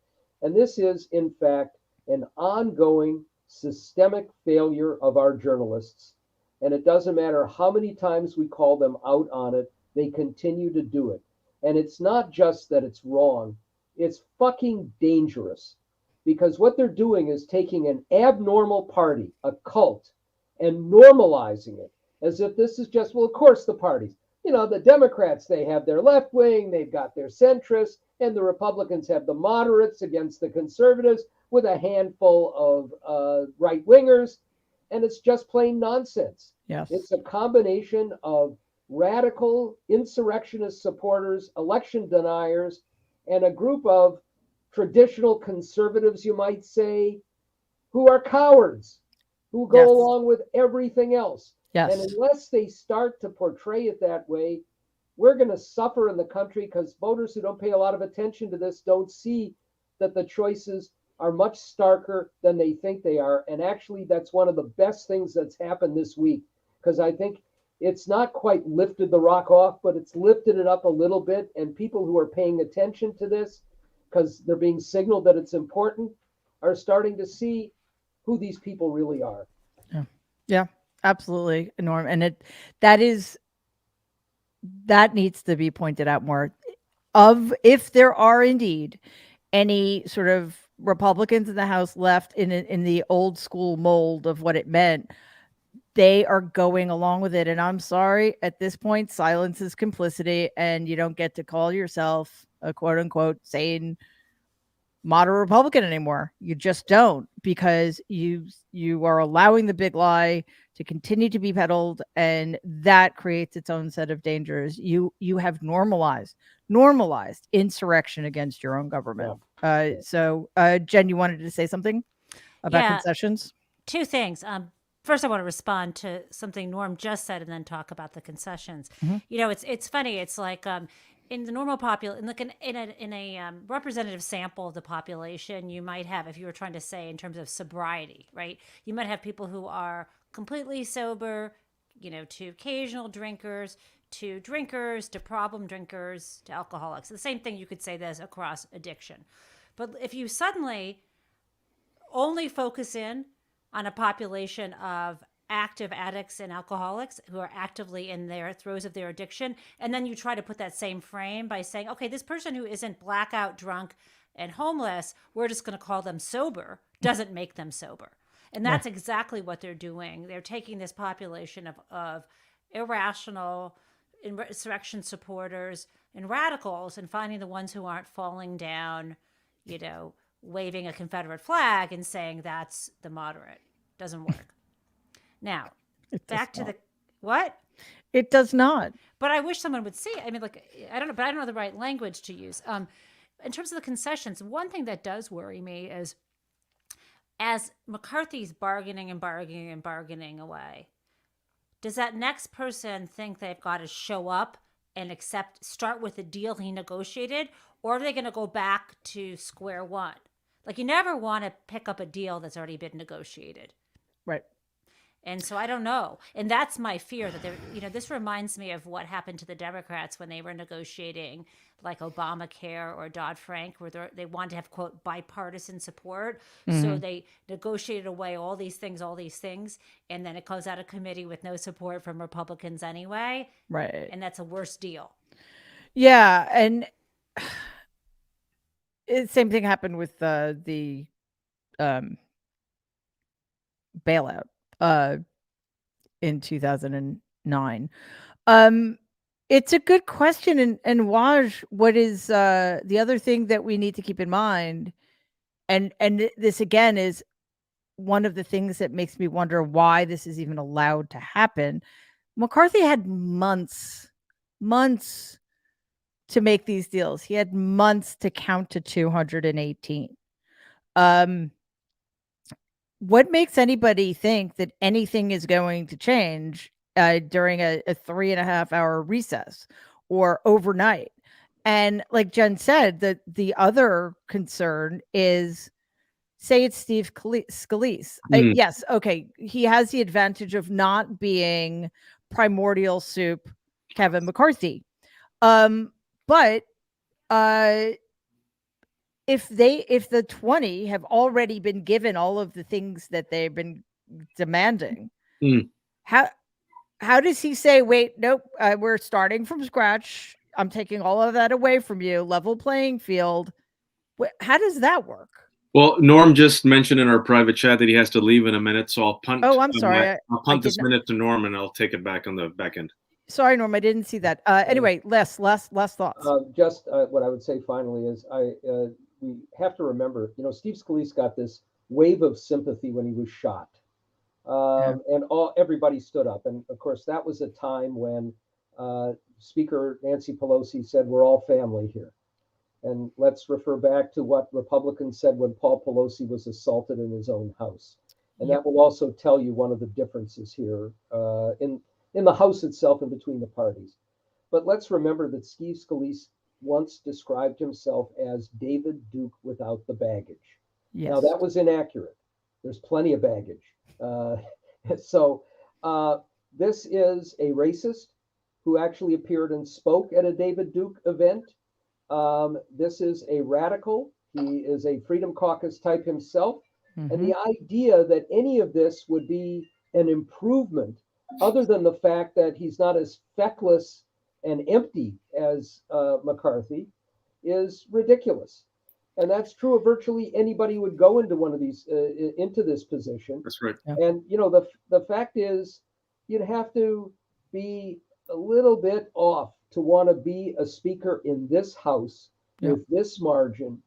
And this is, in fact, an ongoing systemic failure of our journalists. And it doesn't matter how many times we call them out on it, they continue to do it. And it's not just that it's wrong, it's fucking dangerous. Because what they're doing is taking an abnormal party, a cult, and normalizing it as if this is just, well, of course, the parties. The Democrats, they have their left wing, they've got their centrists, and the Republicans have the moderates against the conservatives with a handful of right wingers. And it's just plain nonsense.
Yes.
It's a combination of radical insurrectionist supporters, election deniers, and a group of traditional conservatives, you might say, who are cowards, who go
Yes.
along with everything else.
Yes.
And unless they start to portray it that way, we're going to suffer in the country because voters who don't pay a lot of attention to this don't see that the choices are much starker than they think they are. And actually, that's one of the best things that's happened this week, because I think it's not quite lifted the rock off, but it's lifted it up a little bit. And people who are paying attention to this, because they're being signaled that it's important, are starting to see who these people really are.
Yeah, absolutely, Norm. And that needs to be pointed out more, of if there are indeed any sort of Republicans in the House left in the old school mold of what it meant, they are going along with it. And I'm sorry, at this point, silence is complicity, and you don't get to call yourself a quote unquote sane moderate Republican anymore. You just don't, because you are allowing the big lie to continue to be peddled, and that creates its own set of dangers. You have normalized insurrection against your own government. So Jen, you wanted to say something about concessions?
Two things. First, I want to respond to something Norm just said, and then talk about the concessions. It's funny. It's like in the normal in a representative sample of the population, you might have, if you were trying to say in terms of sobriety, right? You might have people who are completely sober, to occasional drinkers, to problem drinkers, to alcoholics. The same thing you could say this across addiction. But if you suddenly only focus in on a population of active addicts and alcoholics who are actively in their throes of their addiction, and then you try to put that same frame by saying, okay, this person who isn't blackout drunk and homeless, we're just going to call them sober, doesn't make them sober. And that's exactly what they're doing. They're taking this population of irrational insurrection supporters and radicals and finding the ones who aren't falling down, waving a Confederate flag and saying that's the moderate. Doesn't work. Now, back to the what?
It does not.
But I wish someone would see it. I mean, I don't know, but I don't know the right language to use. In terms of the concessions, one thing that does worry me is, as McCarthy's bargaining away, does that next person think they've got to show up and start with the deal he negotiated, or are they going to go back to square one? Like, you never want to pick up a deal that's already been negotiated.
Right.
And so I don't know. And that's my fear, that this reminds me of what happened to the Democrats when they were negotiating like Obamacare or Dodd-Frank, where they wanted to have, quote, bipartisan support. Mm-hmm. So they negotiated away all these things, and then it goes out of committee with no support from Republicans anyway.
Right.
And that's a worse deal.
Yeah. And same thing happened with the bailout in 2009. It's a good question. And Waj, what is the other thing that we need to keep in mind? And this again is one of the things that makes me wonder why this is even allowed to happen. McCarthy had months to make these deals. He had months to count to 218. What makes anybody think that anything is going to change during a 3.5-hour recess or overnight? And like Jen said, the other concern is say it's Steve Scalise. Yes, okay, he has the advantage of not being primordial soup Kevin McCarthy. But if the 20 have already been given all of the things that they've been demanding, how does he say, wait, nope, we're starting from scratch. I'm taking all of that away from you. Level playing field. How does that work?
Well, Norm just mentioned in our private chat that he has to leave in a minute, so I'll punt.
Oh, I'm sorry.
I'll punt this minute to Norm, and I'll take it back on the back end.
Sorry, Norm, I didn't see that. Anyway, less thoughts.
Just what I would say finally is we have to remember, Steve Scalise got this wave of sympathy when he was shot, and everybody stood up. And of course, that was a time when Speaker Nancy Pelosi said, "We're all family here." And let's refer back to what Republicans said when Paul Pelosi was assaulted in his own house. And that will also tell you one of the differences here in the House itself and between the parties. But let's remember that Steve Scalise once described himself as David Duke without the baggage. Yes. Now, that was inaccurate. There's plenty of baggage. So this is a racist who actually appeared and spoke at a David Duke event. This is a radical. He is a Freedom Caucus type himself. Mm-hmm. And the idea that any of this would be an improvement, other than the fact that he's not as feckless and empty as McCarthy, is ridiculous. And that's true of virtually anybody who would go into one of these, into this position.
That's right.
Yeah. And, the fact is, you'd have to be a little bit off to want to be a speaker in this House with this margin,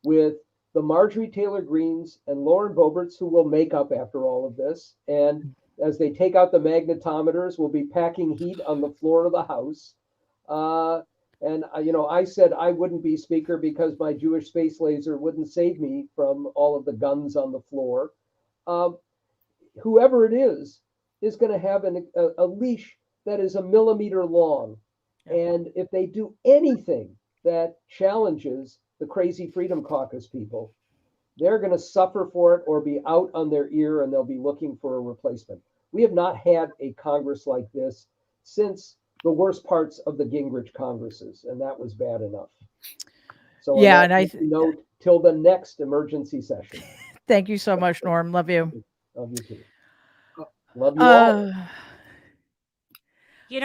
with the Marjorie Taylor Greenes and Lauren Boeberts, who will make up after all of this. And as they take out the magnetometers, we'll be packing heat on the floor of the House. And I said I wouldn't be speaker because my Jewish space laser wouldn't save me from all of the guns on the floor. Whoever it is going to have a leash that is a millimeter long. And if they do anything that challenges the crazy Freedom Caucus people, they're going to suffer for it or be out on their ear, and they'll be looking for a replacement. We have not had a Congress like this since the worst parts of the Gingrich Congresses, and that was bad enough. So
yeah, and I
note till the next emergency session.
Thank you so much, Norm. Love you.
Love you too. Love you all.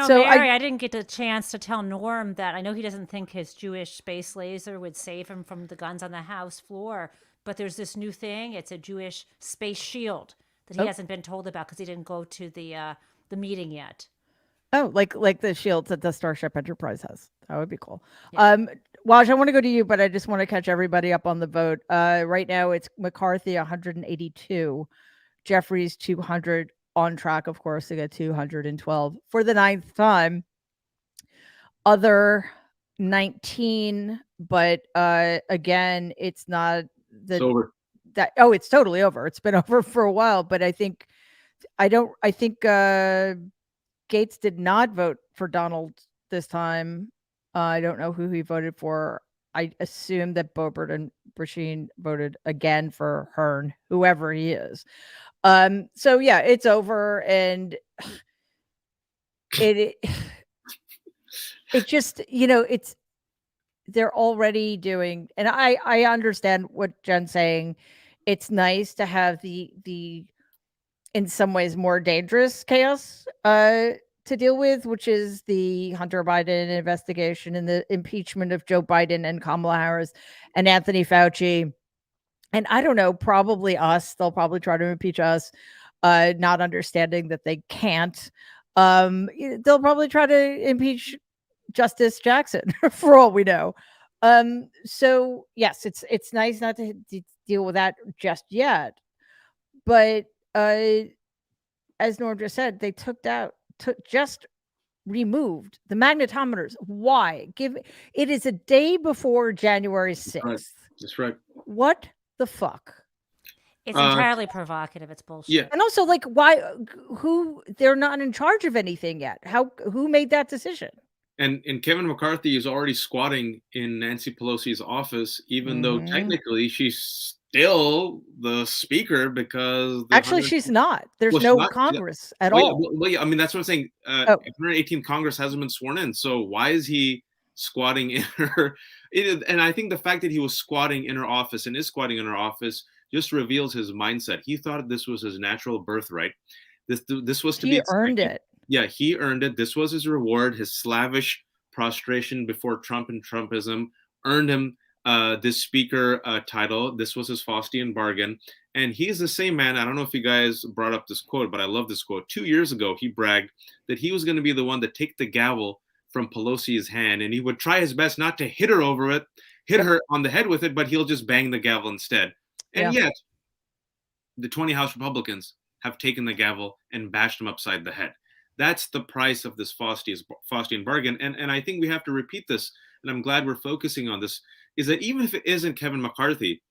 So Mary, I didn't get a chance to tell Norm that I know he doesn't think his Jewish space laser would save him from the guns on the House floor, but there's this new thing. It's a Jewish space shield that he hasn't been told about because he didn't go to the meeting yet.
Oh, like the shields that the Starship Enterprise has. That would be cool. Yeah. Waj, I want to go to you, but I just want to catch everybody up on the vote. Right now, it's McCarthy 182, Jeffries 200. On track, of course, to get 212 for the 9th time. Other 19, but again, it's not
it's over.
It's totally over. It's been over for a while, but I think Gates did not vote for Donald this time. I don't know who he voted for. I assume that Boebert and Brasheen voted again for Hearn, whoever he is. So yeah, it's over, and it just, they're already doing, and I understand what Jen's saying. It's nice to have the in some ways more dangerous chaos to deal with, which is the Hunter Biden investigation and the impeachment of Joe Biden and Kamala Harris and Anthony Fauci. And I don't know, probably us. They'll probably try to impeach us, not understanding that they can't. They'll probably try to impeach Justice Jackson, for all we know. So yes, it's nice not to deal with that just yet. But as Norm just said, they just removed the magnetometers. Why? It is a day before January 6th.
That's right.
What the fuck?
It's entirely provocative. It's bullshit.
Yeah.
And also, like, why? They're not in charge of anything yet. Who made that decision?
And Kevin McCarthy is already squatting in Nancy Pelosi's office, even though technically she's still the speaker because the
Actually, she's not. There's
well, she's
no
not.
Congress at
Well, yeah,
all.
I mean, that's what I'm saying.
Oh,
118th Congress hasn't been sworn in, so why is he squatting in her? And I think the fact that he was squatting in her office and is squatting in her office just reveals his mindset. He thought this was his natural birthright. This was to be
he earned
expected.
it.
Yeah, he earned it. This was his reward. His slavish prostration before Trump and Trumpism earned him this speaker title. This was his Faustian bargain. And he's the same man. I don't know if you guys brought up this quote, but I love this quote. 2 years ago, he bragged that he was going to be the one to take the gavel from Pelosi's hand, and he would try his best not to hit her on the head with it, but he'll just bang the gavel instead. And
Yeah.
yet, the 20 House Republicans have taken the gavel and bashed him upside the head. That's the price of this Faustian bargain. And I think we have to repeat this, and I'm glad we're focusing on this, is that even if it isn't Kevin McCarthy,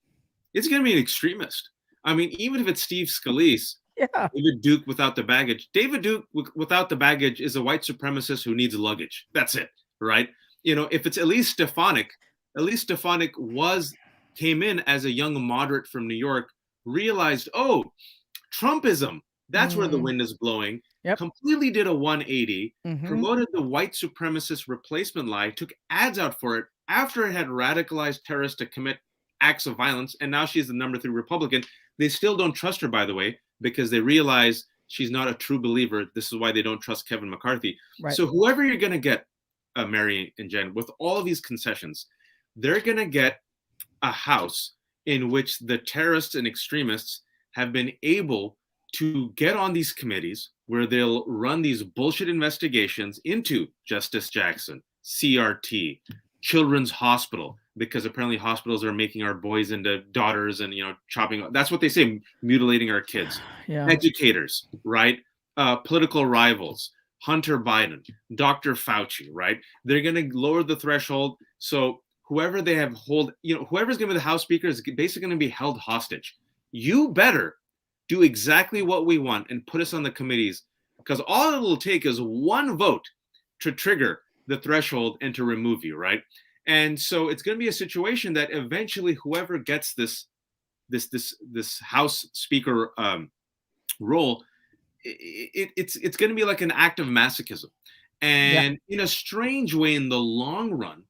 it's going to be an extremist. I mean, even if it's Steve Scalise,
Yeah.
David Duke without the baggage. David Duke without the baggage is a white supremacist who needs luggage. That's it, right? If it's Elise Stefanik came in as a young moderate from New York, realized, oh, Trumpism, that's where the wind is blowing.
Yep.
Completely did a 180,
Mhm.
promoted the white supremacist replacement lie, took ads out for it after it had radicalized terrorists to commit acts of violence, and now she's the number 3 Republican. They still don't trust her, by the way, because they realize she's not a true believer. This is why they don't trust Kevin McCarthy.
Right.
So whoever you're going to get, Mary and Jen, with all of these concessions, they're going to get a house in which the terrorists and extremists have been able to get on these committees where they'll run these bullshit investigations into Justice Jackson, CRT, Children's Hospital, because apparently hospitals are making our boys into daughters and chopping. That's what they say, mutilating our kids.
Yeah.
Educators, right? Political rivals, Hunter Biden, Dr. Fauci, right? They're going to lower the threshold. So whoever they have whoever's going to be the House Speaker is basically going to be held hostage. You better do exactly what we want and put us on the committees, because all it will take is one vote to trigger the threshold and to remove you, right? And so it's going to be a situation that eventually whoever gets this House Speaker role, it's going to be like an act of masochism. And in a strange way, in the long run,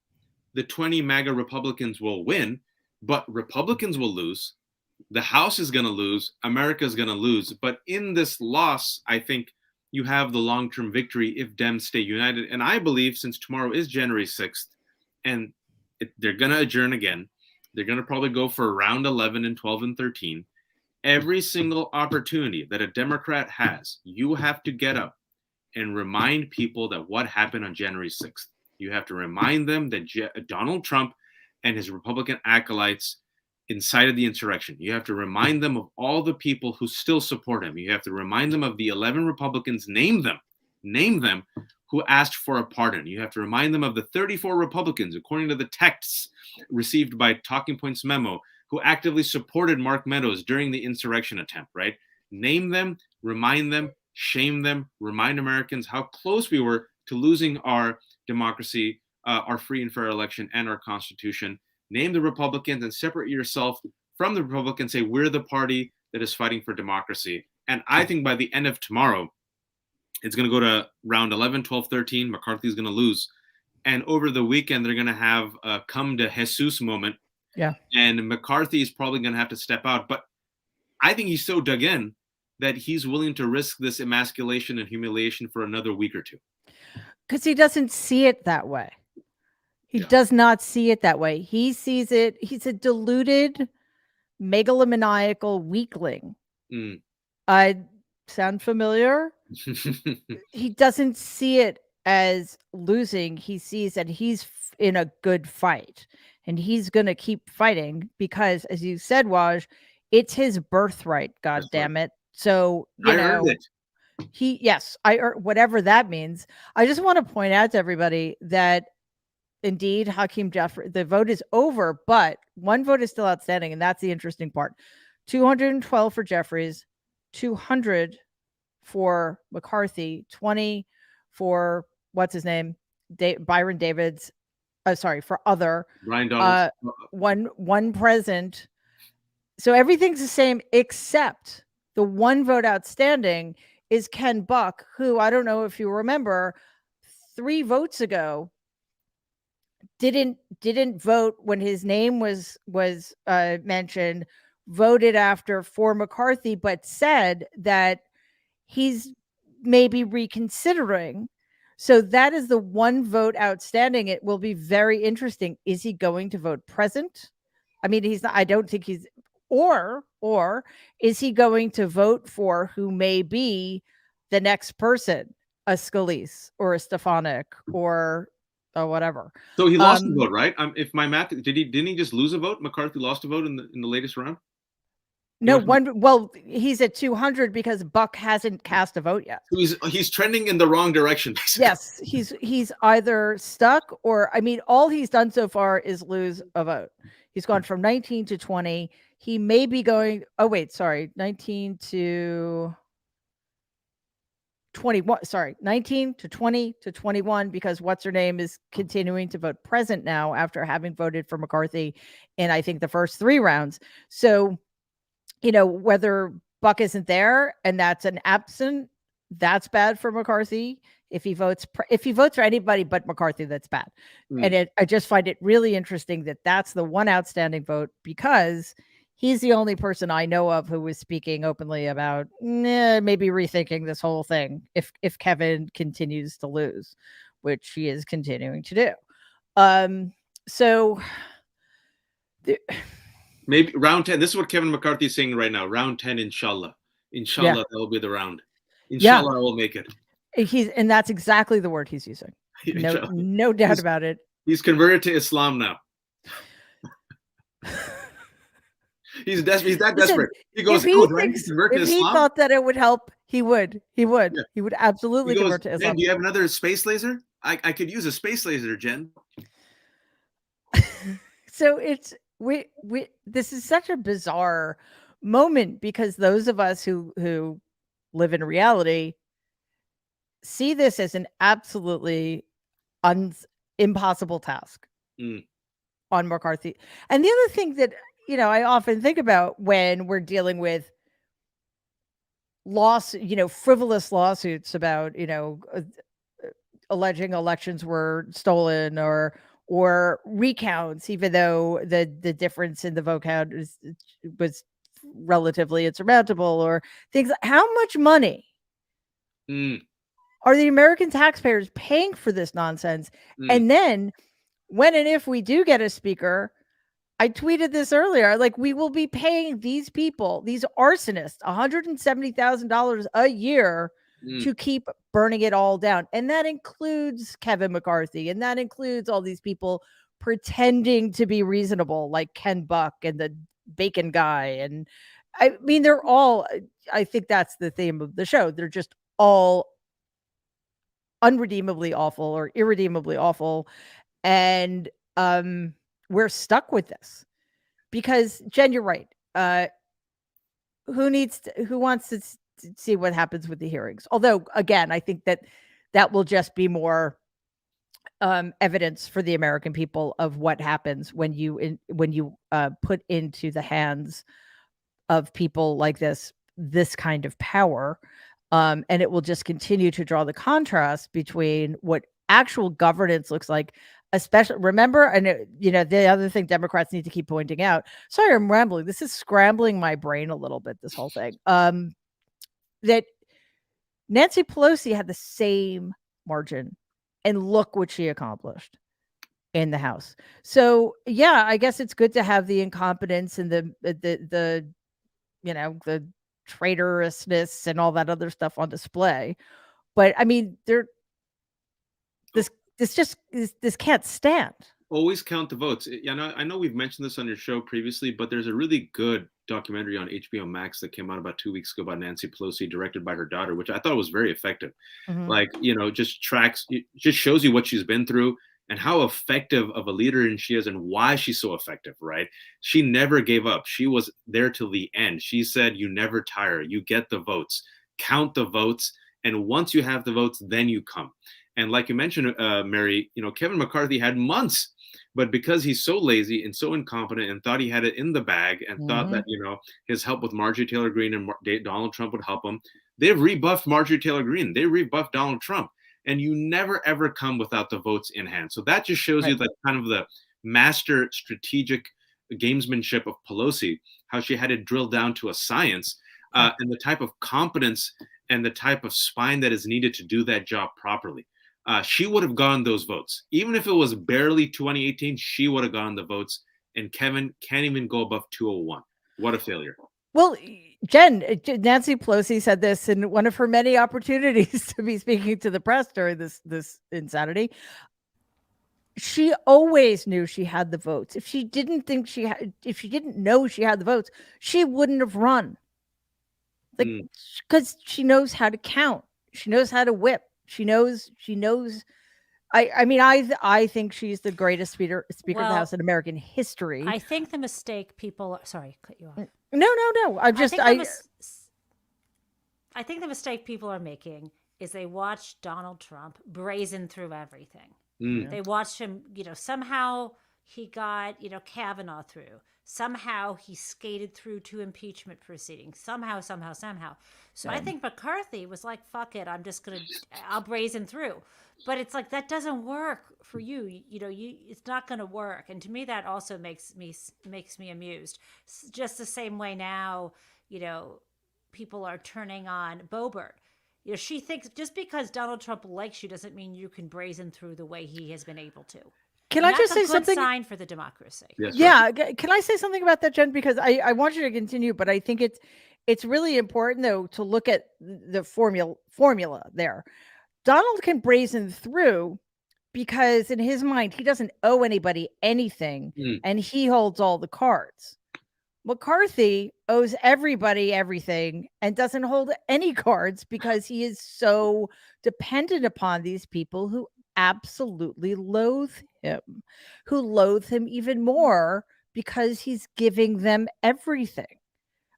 the 20 MAGA Republicans will win, but Republicans will lose. The House is going to lose. America is going to lose. But in this loss, I think you have the long-term victory if Dems stay united. And I believe, since tomorrow is January 6th, and they're going to adjourn again, they're going to probably go for round 11 and 12 and 13. Every single opportunity that a Democrat has, you have to get up and remind people that what happened on January 6th. You have to remind them that Donald Trump and his Republican acolytes incited the insurrection. You have to remind them of all the people who still support him. You have to remind them of the 11 Republicans, name them, who asked for a pardon. You have to remind them of the 34 Republicans, according to the texts received by Talking Points Memo, who actively supported Mark Meadows during the insurrection attempt, right? Name them, remind them, shame them, remind Americans how close we were to losing our democracy, our free and fair election, and our Constitution. Name the Republicans and separate yourself from the Republicans. Say, we're the party that is fighting for democracy. And I think by the end of tomorrow, it's going to go to round 11, 12, 13. McCarthy's going to lose. And over the weekend, they're going to have a come to Jesus moment.
Yeah.
And McCarthy is probably going to have to step out. But I think he's so dug in that he's willing to risk this emasculation and humiliation for another week or two.
Because he doesn't see it that way. He does not see it that way. He sees it. He's a deluded, megalomaniacal weakling. I sound familiar? He doesn't see it as losing. He sees that he's in a good fight. And he's going to keep fighting because, as you said, Waj, it's his birthright, God damn it. So,
I earned it.
Whatever that means. I just want to point out to everybody that indeed, Hakeem Jeffries, the vote is over, but one vote is still outstanding, and that's the interesting part. 212 for Jeffries, 200 for McCarthy, 20 for what's his name, Byron Davids. For other.
Ryan Donald.
One present. So everything's the same except the one vote outstanding is Ken Buck, who I don't know if you remember 3 votes ago didn't vote when his name was mentioned, voted after for McCarthy, but said that he's maybe reconsidering. So that is the one vote outstanding. It will be very interesting. Is he going to vote present? I mean, he's not, I don't think he's, or is he going to vote for who may be the next person, a Scalise or a Stefanik or whatever.
So he lost a vote, right? If my math, didn't he just lose a vote? McCarthy lost a vote in the latest round.
No one. Well, he's at 200 because Buck hasn't cast a vote yet.
He's trending in the wrong direction. Basically.
Yes, he's either stuck or, I mean, all he's done so far is lose a vote. He's gone from 19 to 20. He may be going. Oh wait, sorry, 19 to 21. Sorry, 19 to 20 to 21 because what's her name is continuing to vote present now after having voted for McCarthy in I think the first 3 rounds. So, you know, whether Buck isn't there and that's an absent, that's bad for McCarthy. If he votes for anybody but McCarthy, that's bad. And I just find it really interesting that that's the one outstanding vote because he's the only person I know of who was speaking openly about maybe rethinking this whole thing if Kevin continues to lose, which he is continuing to do. So
maybe round 10. This is what Kevin McCarthy is saying right now. Round 10, inshallah. Inshallah, that will be the round. Inshallah, I will make it.
And that's exactly the word he's using. No doubt about it.
He's converted to Islam now. He's that desperate. He goes,
if he thought that it would help, he would. Yeah. He would absolutely convert to Islam.
Do you have another space laser? I could use a space laser, Jen.
So it's this is such a bizarre moment because those of us who live in reality see this as an absolutely impossible task on McCarthy. And the other thing that, you know, I often think about when we're dealing with frivolous lawsuits about, alleging elections were stolen or recounts, even though the difference in the vote count was relatively insurmountable, or things. How much money are the American taxpayers paying for this nonsense? And then when and if we do get a speaker, I tweeted this earlier, like we will be paying these people, these arsonists, $170,000 a year to keep burning it all down. And that includes Kevin McCarthy. And that includes all these people pretending to be reasonable, like Ken Buck and the bacon guy. And I mean, they're all, I think that's the theme of the show. They're just all unredeemably awful or irredeemably awful. And we're stuck with this because, Jen, you're right. Who wants to see what happens with the hearings? Although, again, I think that will just be more evidence for the American people of what happens when you put into the hands of people like this kind of power. And it will just continue to draw the contrast between what actual governance looks like. Especially, remember, and the other thing Democrats need to keep pointing out. Sorry, I'm rambling. This is scrambling my brain a little bit. This whole thing. That Nancy Pelosi had the same margin, and look what she accomplished in the House. So yeah, I guess it's good to have the incompetence and the traitorousness and all that other stuff on display. But I mean, this can't stand.
Always count the votes. I know we've mentioned this on your show previously, but there's a really good documentary on HBO Max that came out about 2 weeks ago about Nancy Pelosi, directed by her daughter, which I thought was very effective. Like, just shows you what she's been through and how effective of a leader she is and why she's so effective, right? She never gave up. She was there till the end. She said, you never tire. You get the votes. Count the votes. And once you have the votes, then you come. And like you mentioned, Mary, Kevin McCarthy had months But because he's so lazy and so incompetent and thought he had it in the bag and thought that, his help with Marjorie Taylor Greene and Donald Trump would help him, they've rebuffed Marjorie Taylor Greene. They rebuffed Donald Trump. And you never, ever come without the votes in hand. So that just shows you that kind of the master strategic gamesmanship of Pelosi, how she had it drilled down to a science, and the type of competence and the type of spine that is needed to do that job properly. She would have gotten those votes. Even if it was barely 2018, she would have gotten the votes. And Kevin can't even go above 201. What a failure.
Well, Jen, Nancy Pelosi said this in one of her many opportunities to be speaking to the press during this insanity. She always knew she had the votes. If she didn't know she had the votes, she wouldn't have run. Like, because she knows how to count. She knows how to whip. She knows. I think she's the greatest speaker of the House in American history.
I think the mistake people sorry, cut you off.
No. I
think the mistake people are making is they watch Donald Trump brazen through everything. They watched him, somehow he got, Kavanaugh through. Somehow he skated through 2 impeachment proceedings. Somehow. So I think McCarthy was like, fuck it, I'll brazen through. But it's like, that doesn't work for you. It's not going to work. And to me, that also makes me amused. Just the same way now, people are turning on Boebert. She thinks just because Donald Trump likes you doesn't mean you can brazen through the way he has been able to.
Can I just say
something?
something?
Sign for the democracy.
Yes,
yeah. Can I say something about that, Jen? Because I want you to continue, but I think it's really important though to look at the formula there. Donald can brazen through because in his mind he doesn't owe anybody anything, and he holds all the cards. McCarthy owes everybody everything and doesn't hold any cards because he is so dependent upon these people who absolutely loathe him even more because he's giving them everything.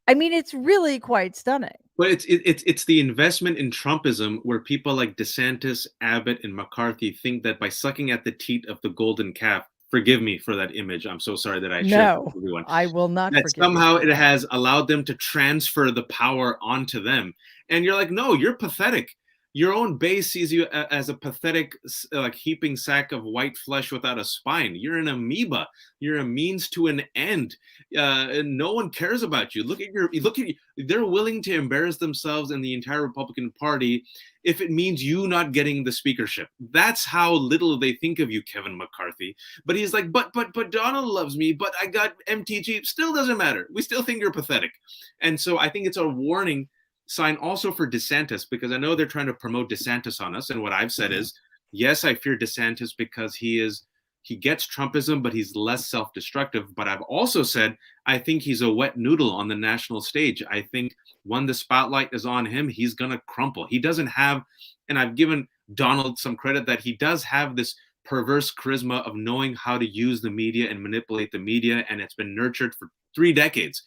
I mean, it's really quite stunning.
But it's the investment in Trumpism where people like DeSantis, Abbott, and McCarthy think that by sucking at the teat of the golden calf, forgive me for that image, I'm so sorry that I shared with everyone.
I will not
that
forgive
somehow
you.
It has allowed them to transfer the power onto them. And you're like, no, you're pathetic. Your own base sees you as a pathetic, like heaping sack of white flesh without a spine. You're an amoeba. You're a means to an end. And no one cares about you. Look at you. They're willing to embarrass themselves and the entire Republican Party if it means you not getting the speakership. That's how little they think of you, Kevin McCarthy. But he's like, but Donald loves me. But I got MTG. Still doesn't matter. We still think you're pathetic. And so I think it's a warning sign also for DeSantis, because I know they're trying to promote DeSantis on us. And what I've said is, yes, I fear DeSantis because he gets Trumpism, but he's less self-destructive. But I've also said, I think he's a wet noodle on the national stage. I think when the spotlight is on him, he's going to crumple. He doesn't have, and I've given Donald some credit that he does have this perverse charisma of knowing how to use the media and manipulate the media. And it's been nurtured for 3 decades.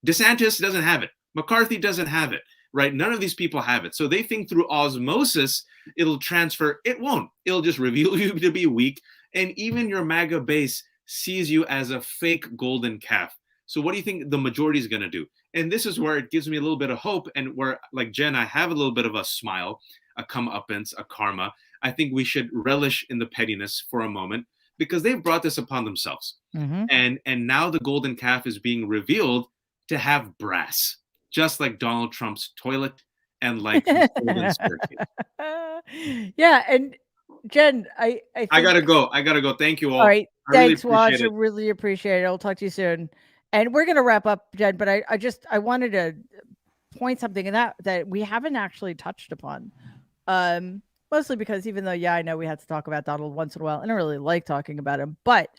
DeSantis doesn't have it. McCarthy doesn't have it. Right? None of these people have it. So they think through osmosis, it'll transfer. It won't. It'll just reveal you to be weak. And even your MAGA base sees you as a fake golden calf. So what do you think the majority is going to do? And this is where it gives me a little bit of hope, and where, like Jen, I have a little bit of a smile, a comeuppance, a karma. I think we should relish in the pettiness for a moment, because they've brought this upon themselves. And now the golden calf is being revealed to have brass. Just like Donald Trump's toilet and like his golden staircase.
Yeah, and Jen, I
gotta go. Thank you all.
All right, thanks, Wash. I
it.
really appreciate it. I'll talk to you soon. And we're gonna wrap up, Jen. But I wanted to point something in that we haven't actually touched upon. Mostly because even though, I know we had to talk about Donald once in a while, and I really like talking about him, but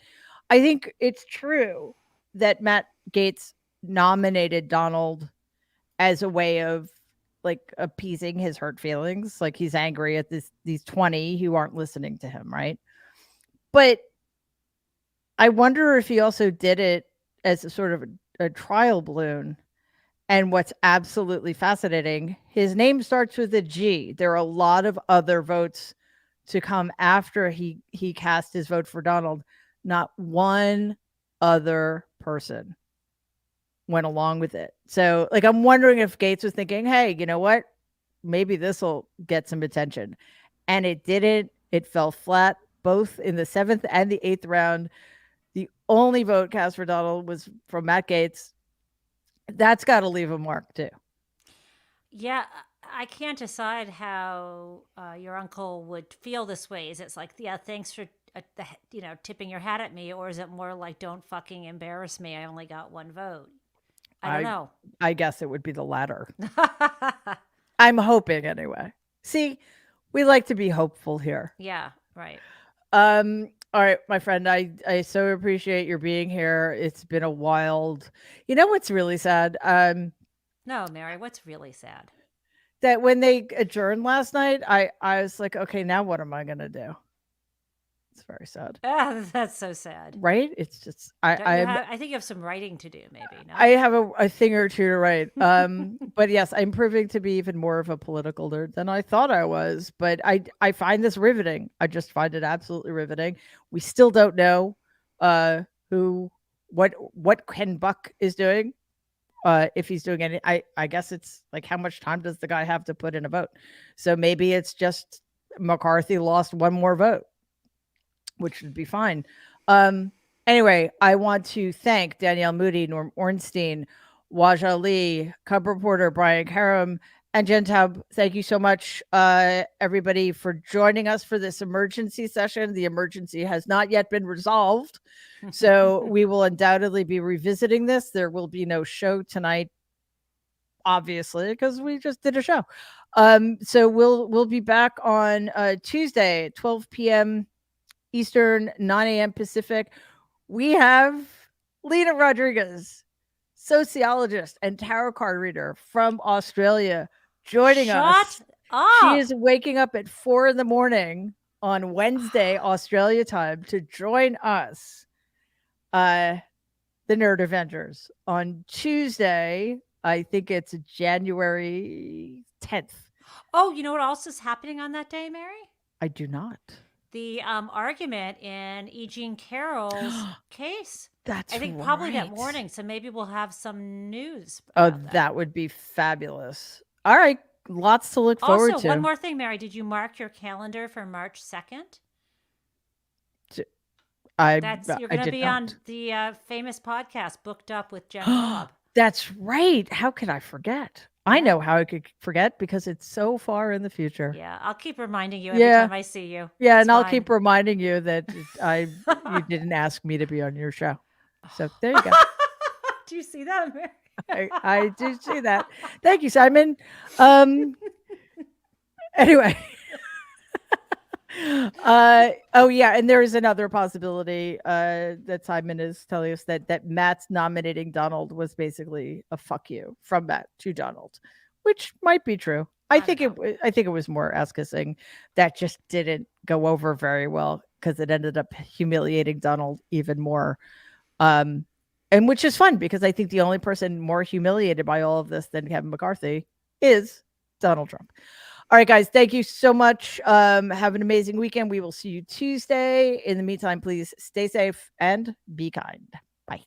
I think it's true that Matt Gaetz nominated Donald as a way of like appeasing his hurt feelings. Like he's angry at these 20 who aren't listening to him. Right. But I wonder if he also did it as a sort of a trial balloon. And what's absolutely fascinating, his name starts with a G. There are a lot of other votes to come after he cast his vote for Donald Not one other person went along with it. So, like, I'm wondering if Gates was thinking, hey, you know what? Maybe this will get some attention. And it didn't. It fell flat both in the seventh and the eighth round. The only vote cast for Donald was from Matt Gaetz. That's got to leave a mark, too.
Yeah, I can't decide how your uncle would feel this way. Is it's like, yeah, thanks for tipping your hat at me, or is it more like, don't fucking embarrass me? I only got one vote. I don't
I
know.
I guess it would be the latter. I'm hoping anyway. See, we like to be hopeful here.
Yeah, right.
All right, my friend, I so appreciate your being here. It's been a wild. You know what's really sad?
No, Mary, what's really sad?
That when they adjourned last night, I was like, okay, now what am I gonna do? It's very sad,
Ah, that's so sad.
right? It's just
I think you have some writing to do, maybe. No.
I have a thing or two to write. But yes, I'm proving to be even more of a political nerd than I thought I was. But I find this riveting. I just find it absolutely riveting. We still don't know who what Ken Buck is doing. If he's doing any, I guess it's like, how much time does the guy have to put in a vote? So maybe it's just McCarthy lost one more vote, which would be fine. Anyway, I want to thank Danielle Moodie, Norm Ornstein, Wajahat Ali, Cub reporter Brian Karem, and Jen Taub. Thank you so much, everybody, for joining us for this emergency session. The emergency has not yet been resolved, so we will undoubtedly be revisiting this. There will be no show tonight, obviously, because we just did a show. So we'll be back on Tuesday, 12 p.m. Eastern, 9 a.m. Pacific. We have Lena Rodriguez, sociologist and tarot card reader from Australia, joining us.
Shut up.
She is waking up at 4 in the morning on Wednesday, Australia time, to join us, the Nerd Avengers. On Tuesday, I think it's January 10th.
Oh, you know what else is happening on that day, Mary?
I do not.
The argument in E. Jean Carroll's case.
That's
I think
right.
probably that morning. So maybe we'll have some news.
Oh,
about
that would be fabulous. All right. Lots to look forward
Also,
to.
one more thing, Mary. Did you mark your calendar for March 2nd? You're going to be on the famous podcast, Booked Up with Jen Taub.
That's right. How could I forget? I know how I could forget because it's so far in the future.
Yeah, I'll keep reminding you every time I see you.
Yeah,
It's
and I'll
fine.
keep reminding you that you didn't ask me to be on your show. So there you go.
Do you see that, Mary?
I do see that. Thank you, Simon. Anyway. Oh yeah, and there is another possibility that Simon is telling us that Matt's nominating Donald was basically a fuck you from Matt to Donald, which might be true. I think it was more ass-kissing that just didn't go over very well because it ended up humiliating Donald even more. And which is fun because I think the only person more humiliated by all of this than Kevin McCarthy is Donald Trump. All right, guys, thank you so much. Have an amazing weekend. We will see you Tuesday. In the meantime, please stay safe and be kind. Bye.